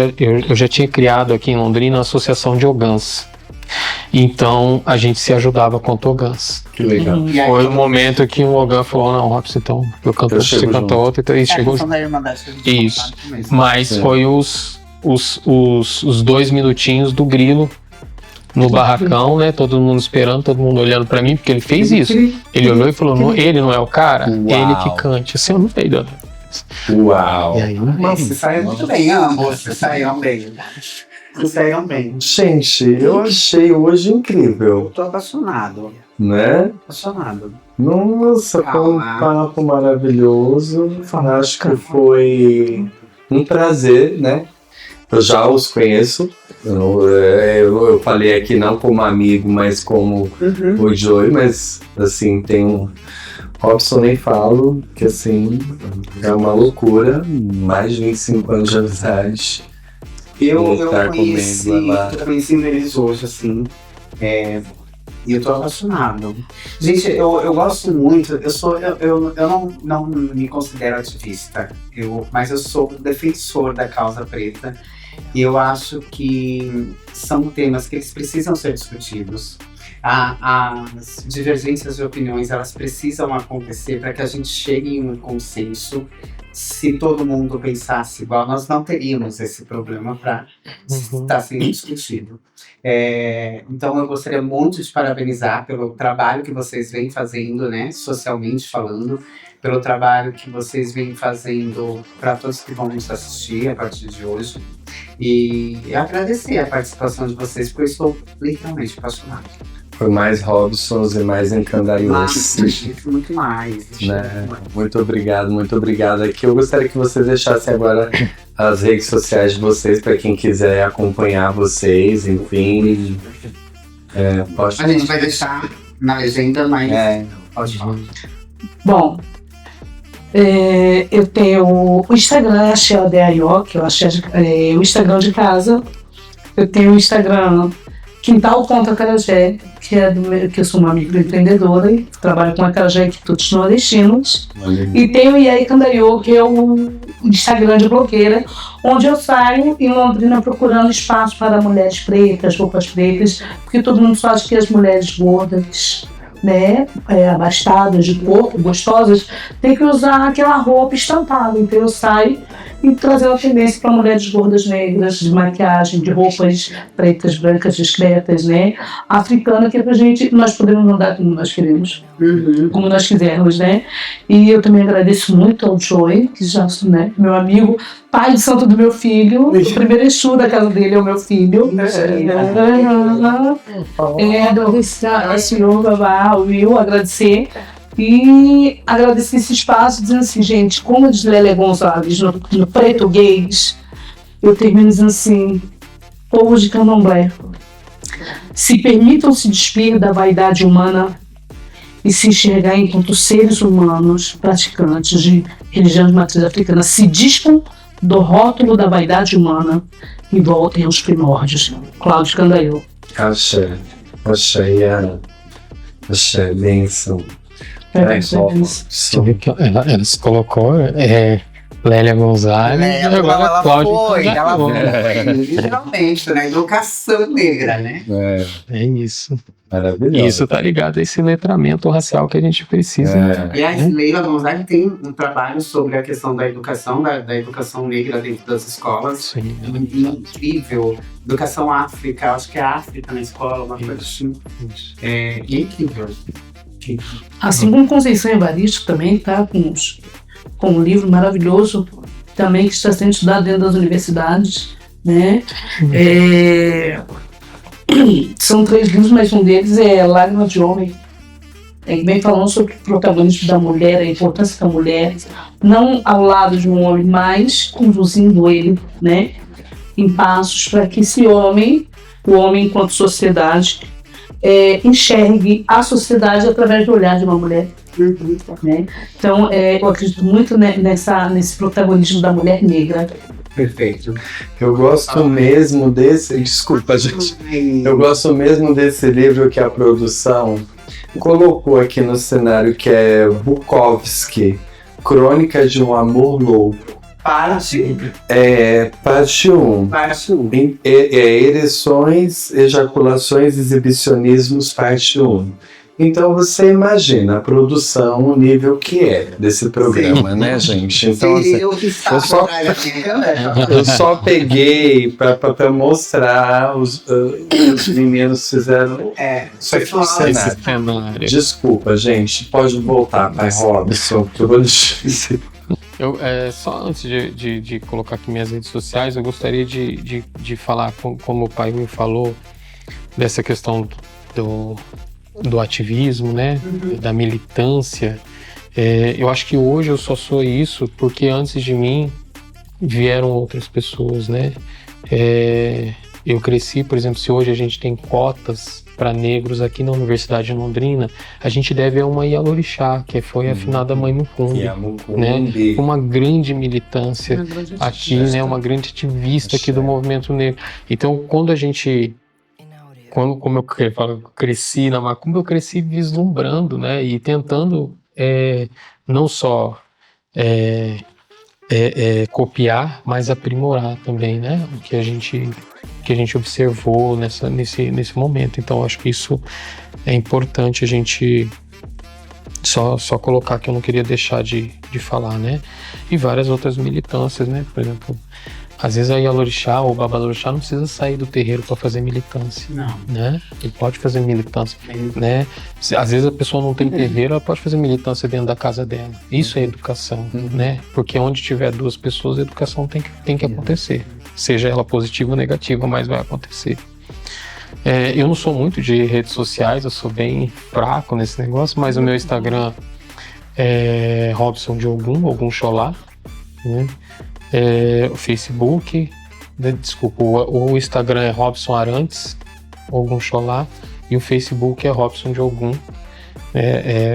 eu já tinha criado aqui em Londrina a Associação de Ogãs. Então a gente se ajudava com Ogãs. Que legal. Foi o momento que um Ogã falou, não, Robson, então eu canto outra, você canta outra, então isso chegou. Isso. Mas foi os 2 minutinhos do grilo no barracão, né? Todo mundo esperando, todo mundo olhando pra mim, porque ele fez isso. Ele olhou e falou, ele não é o cara? Ele que cante. Assim, eu não sei, Dona. Uau! E aí, você saiu muito bem, ambos. Vocês saíram bem. Gente, eu achei hoje incrível. Eu tô apaixonado. Né? Apaixonado. Nossa, foi um papo maravilhoso. Acho que foi um prazer, né? Eu já os conheço. Eu falei aqui não como amigo, mas como o Joey, mas assim, tem um Robson, nem falo, que assim, é uma loucura, mais de 25 anos de amizade. Eu conheci eles hoje, assim, e eu tô apaixonado. Gente, eu gosto muito, eu não me considero ativista, mas eu sou defensor da causa preta. E eu acho que são temas que eles precisam ser discutidos. As divergências de opiniões, elas precisam acontecer para que a gente chegue em um consenso. Se todo mundo pensasse igual, nós não teríamos esse problema para estar sendo discutido. Então eu gostaria muito de parabenizar pelo trabalho que vocês vêm fazendo, né, socialmente falando, pelo trabalho que vocês vêm fazendo para todos que vão nos assistir a partir de hoje. E agradecer a participação de vocês, porque eu estou literalmente apaixonado. Foi mais Robsons e mais Encandaiões. Muito mais. Né? Muito obrigado. Aqui eu gostaria que vocês deixassem agora as redes sociais de vocês para quem quiser acompanhar vocês, enfim. A gente vai deixar na legenda, mas pode falar. Bom, Eu tenho o Instagram, AxéODAIO, que eu achei o Instagram de casa. Eu tenho o Instagram Quintal Conta Acarajé, que eu sou uma microempreendedora e trabalho com acarajé e quitutes nordestinos. E tenho o Iai Candaiô, que é o Instagram de blogueira, onde eu saio em Londrina procurando espaço para mulheres pretas, roupas pretas, porque todo mundo só acha que as mulheres gordas, né, abastadas de corpo, gostosas, tem que usar aquela roupa estampada. Então eu saio e trazendo a tendência para mulheres gordas negras, de maquiagem, de roupas pretas, brancas, discretas, né, africana, que é pra gente, nós podemos andar como nós queremos, como nós quisermos, né. E eu também agradeço muito ao Joey, que já, né, meu amigo, pai de santo do meu filho, o primeiro Exu da casa dele é o meu filho. Senhor, babá, Will, agradecer. E agradecer esse espaço, dizendo assim, gente, como diz Lélia Gonçalves no português, eu termino dizendo assim, povo de Candomblé, se permitam se despir da vaidade humana e se enxergar enquanto seres humanos praticantes de religião de matriz africana, se dispam do rótulo da vaidade humana e voltem aos primórdios. Cláudio Candaiô. Axé, Yara. Axé, bênção. Você vê que ela se colocou Lélia Gonzalez e agora Cláudio Candaiô. Literalmente, na educação negra, né? É isso. Maravilhoso. E isso tá ligado a esse letramento racial que a gente precisa. E a Leila Gonzalez tem um trabalho sobre a questão da educação, da educação negra dentro das escolas. Sim. Incrível. Educação África, acho que é África na escola, uma coisa assim. É incrível. Assim como Conceição Evaristo também tá com um livro maravilhoso também que está sendo estudado dentro das universidades, né? São 3 livros, mas um deles é Lágrimas de Homem. Vem falando sobre o protagonismo da mulher, a importância da mulher, não ao lado de um homem, mas conduzindo ele, né, em passos para que esse homem, o homem enquanto sociedade, enxergue a sociedade através do olhar de uma mulher. Né? Então, eu acredito muito nesse protagonismo da mulher negra. Perfeito. Eu gosto mesmo desse. Desculpa, gente. Eu gosto mesmo desse livro que a produção colocou aqui no cenário, que é Bukowski, Crônicas de um Amor Louco. Parte 1. Ereções, ejaculações, exibicionismos, parte 1. Então você imagina a produção, o nível que é desse programa, né, gente? Então, assim, eu só peguei para mostrar os meninos fizeram cenário. Desculpa, gente, pode voltar, pai Robson, que eu vou deixar. Só antes de colocar aqui minhas redes sociais, eu gostaria de falar, como o pai me falou, dessa questão do ativismo, né, da militância. Eu acho que hoje eu só sou isso porque antes de mim vieram outras pessoas, né. Eu cresci, por exemplo, se hoje a gente tem cotas para negros aqui na Universidade de Londrina, a gente deve a uma Ialorixá, que foi a finada Mãe Mucumbi, né? Uma grande militância aqui, né? Uma grande ativista aqui do movimento negro. Então, como eu cresci na Macumba, eu cresci vislumbrando, né? E tentando não só copiar, mas aprimorar também, né? O que a gente observou nesse momento. Então, acho que isso é importante a gente só colocar, que eu não queria deixar de falar, né? E várias outras militâncias, né? Por exemplo, às vezes a Ialorixá ou o Babalorixá não precisa sair do terreiro para fazer militância, né? Ele pode fazer militância, né? Às vezes a pessoa não tem terreiro, ela pode fazer militância dentro da casa dela. Isso é educação, né? Porque onde tiver 2 pessoas, a educação tem que acontecer. Seja ela positiva ou negativa, mas vai acontecer. Eu não sou muito de redes sociais, eu sou bem fraco nesse negócio, mas o meu Instagram é Robson de Ogum Xolá, né? O Facebook, desculpa, o Instagram é Robson Arantes, Ogum Xolá, e o Facebook é Robson de Ogum,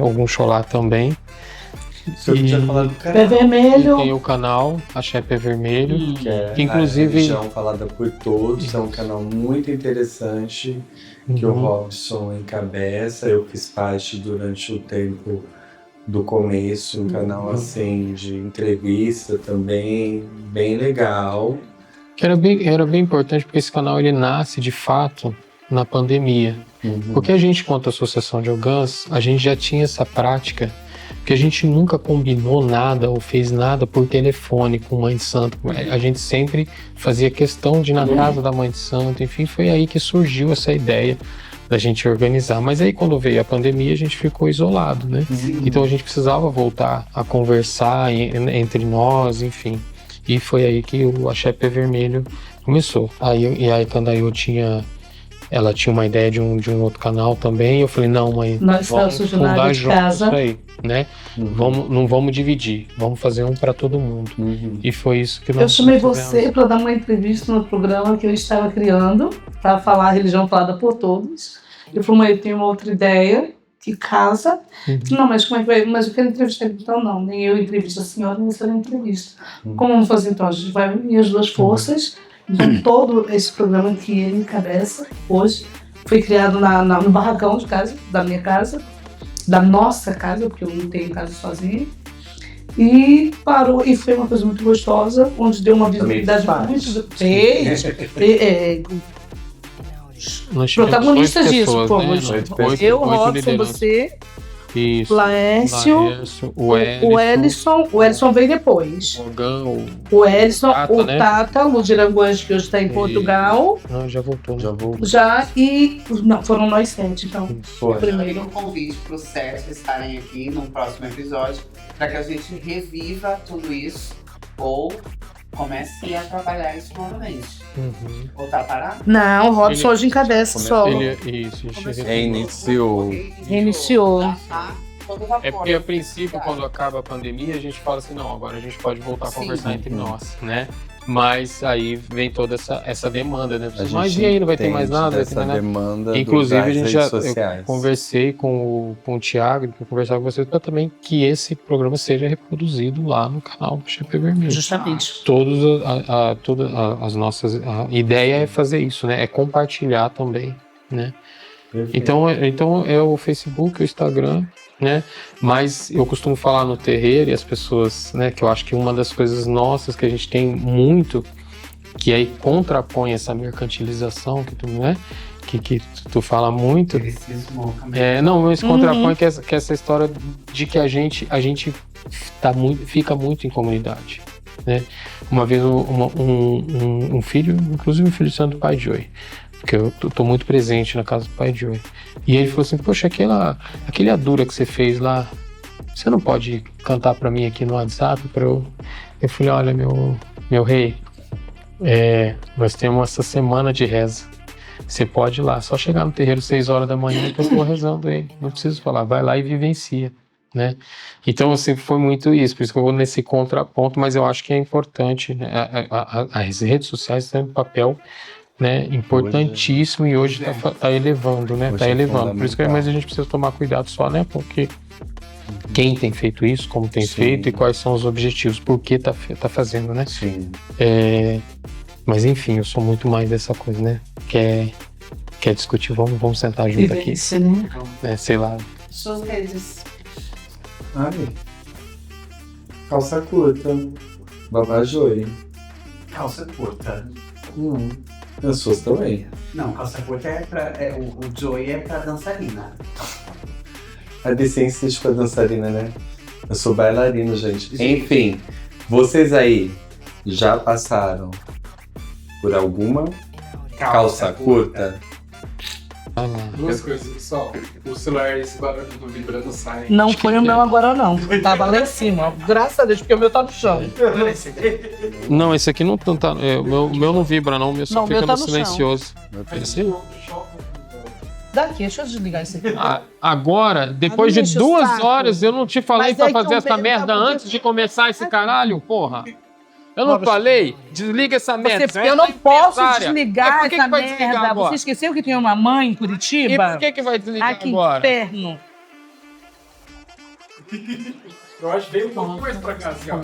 Ogum Xolá também. Você E- tinha falado do Pé canal. Vermelho. Tem o canal Axé Pé Vermelho, Que é que inclusive- a religião falada por todos. É um canal muito interessante que o Uhum. Robson encabeça. Eu fiz parte durante o tempo do começo, um canal assim de entrevista também, bem legal. Que era bem importante, porque esse canal ele nasce de fato na pandemia. Porque a gente, quanto associação de Ogãs, a gente já tinha essa prática, porque a gente nunca combinou nada ou fez nada por telefone com Mãe de Santo. A gente sempre fazia questão de ir na casa da Mãe de Santo, enfim, foi aí que surgiu essa ideia da gente organizar. Mas aí quando veio a pandemia, a gente ficou isolado, né? Então a gente precisava voltar a conversar entre nós, enfim. E foi aí que o Axé Pé Vermelho começou. E aí quando a eu ela tinha uma ideia de um outro canal também. Eu falei, não, mãe, Nós vamos estamos fundar funcionários de juntos casa. isso aí, né? Não vamos dividir, vamos fazer um para todo mundo. E foi isso que nós Eu chamei fizemos. você para dar uma entrevista no programa que eu estava criando, para falar a religião falada por todos. Ele falou, mãe, eu tenho uma outra ideia que casa. Não, mas como é que vai? Mas eu quero entrevistar ele. Então, não, nem eu entrevisto a senhora, nem você entrevista. Como vamos fazer então? A gente vai unir as duas forças. Então, todo esse programa que ele encabeça hoje foi criado no barracão de casa, da minha casa, da nossa casa, porque eu não tenho casa sozinha. E parou, e foi uma coisa muito gostosa, onde deu uma visibilidade muito. Nós tivemos Protagonistas 8 disso, pessoas, pô. né? Eu, Oito Robson, lideranças. você, Isso. Laércio, o Ellison veio depois. o Ogã, O Ellison, Tata, o né? Tata, o Diranguas, que hoje está em Portugal, Não, já voltou. Já vou. já, e não, foram nós 7, então. Foi. Primeiro um convite para os 7 estarem aqui num próximo episódio, para que a gente reviva tudo isso ou comece a trabalhar isso novamente. Uhum. Ou tá parado? Não, o Robson Ele- hoje encabeça solo. Isso, Reiniciou. Reiniciou. É porque a princípio, quando acaba a pandemia, a gente fala assim, não, agora a gente pode voltar a Sim. conversar entre nós, né? Mas aí vem toda essa demanda, né? A Mas gente e aí, não vai ter mais entende nada? Vai ter dessa mais nada? demanda Inclusive, a das gente redes já sociais. eu conversei com o Thiago, para conversar com vocês, para também que esse programa seja reproduzido lá no canal do Axé Pé Vermelho. Justamente. Todas as nossas... A ideia é fazer isso, né? É compartilhar também, né? Perfeito. Então é o Facebook, o Instagram, né? Mas eu costumo falar no terreiro e as pessoas, né? Que eu acho que uma das coisas nossas que a gente tem muito, que aí contrapõe essa mercantilização que tu, né? Que tu fala muito. Não, mas contrapõe que essa história de que a gente fica muito em comunidade, né? Uma vez um filho, inclusive um filho de santo pai Joey, porque eu tô muito presente na casa do pai Joey, e ele falou assim, poxa, aquele Adura que você fez lá, você não pode cantar pra mim aqui no WhatsApp para eu falei, olha, meu rei, nós temos essa semana de reza. Você pode ir lá, só chegar no terreiro 6 horas da manhã que eu estou rezando ele. Não preciso falar, vai lá e vivencia, né? Então, assim, foi muito isso, por isso que eu vou nesse contraponto, mas eu acho que é importante, né? As redes sociais têm um papel, né, importantíssimo e hoje tá elevando, né? Hoje Tá é elevando. Por isso que fundamental. mas a gente precisa tomar cuidado só, né? Porque quem tem feito isso, como tem feito e quais são os objetivos, por que tá fazendo, né? Sim. Mas enfim, eu sou muito mais dessa coisa, né? Quer discutir, vamos sentar junto aqui, Vivência, né? né? Sei lá. Suas redes. Ai. Calça curta. Babajoi. Calça curta. As suas também. Não, calça curta o Joey é pra dançarina. A decência de dançarina, né? Eu sou bailarino, gente. Enfim, vocês aí já passaram por alguma calça curta? Duas coisas, pessoal. O celular, esse barulho do vibrando sai. Não foi o meu agora, não. Tava lá em cima. Graças a Deus, porque o meu tá no chão. Não, esse aqui não tá. O meu não vibra, não. O meu só Não, o fica meu tá no no silencioso. Esse? Daqui, deixa eu desligar isso aqui. Agora, depois Ah, de não enche o 2 saco. horas, eu não te falei Mas pra é que fazer o essa meu merda tá- antes de começar esse caralho, porra. Eu não Robson, falei? Desliga essa merda. Você, eu não posso empresária. desligar Mas por que essa que vai desligar merda. agora? Você esqueceu que tinha uma mãe em E Curitiba? por que vai desligar Ah, que agora? inferno. Eu acho que veio um pouco mais pra cá, assim, ó.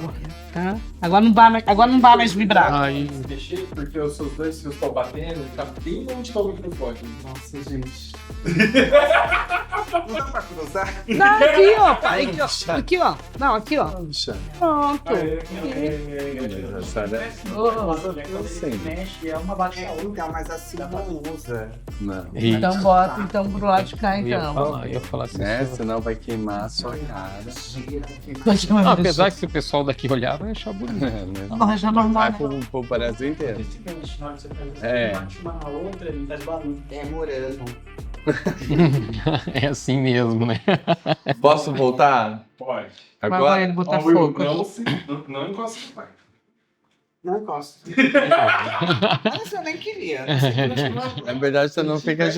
Tá? Agora não vai mais vibrar. Aí, Mexer, porque os seus dois fios estão batendo, tá bem onde tá o microfone. Nossa, gente. Não dá pra cruzar? Não, aqui, ó, pai. Aqui, ó. Aqui, ó. Não, aqui, ó. Puxa. Pronto. Mexe, é uma bateria. Então, mas assim não usa. Não. Então bota então pro lado de cá, então. ia falar assim. Né? Senão vai queimar a sua cara. Não, apesar que se o pessoal daqui olhar, vai achar bonito. Não, já normal. Vai pro Brasil inteiro. É. É morango. É assim mesmo, né? Posso voltar? Pode. Agora Agora? ele botar Ó, Will, fogo. não encosta no pai. Não gosto. Mas eu nem queria. Na verdade, você não fica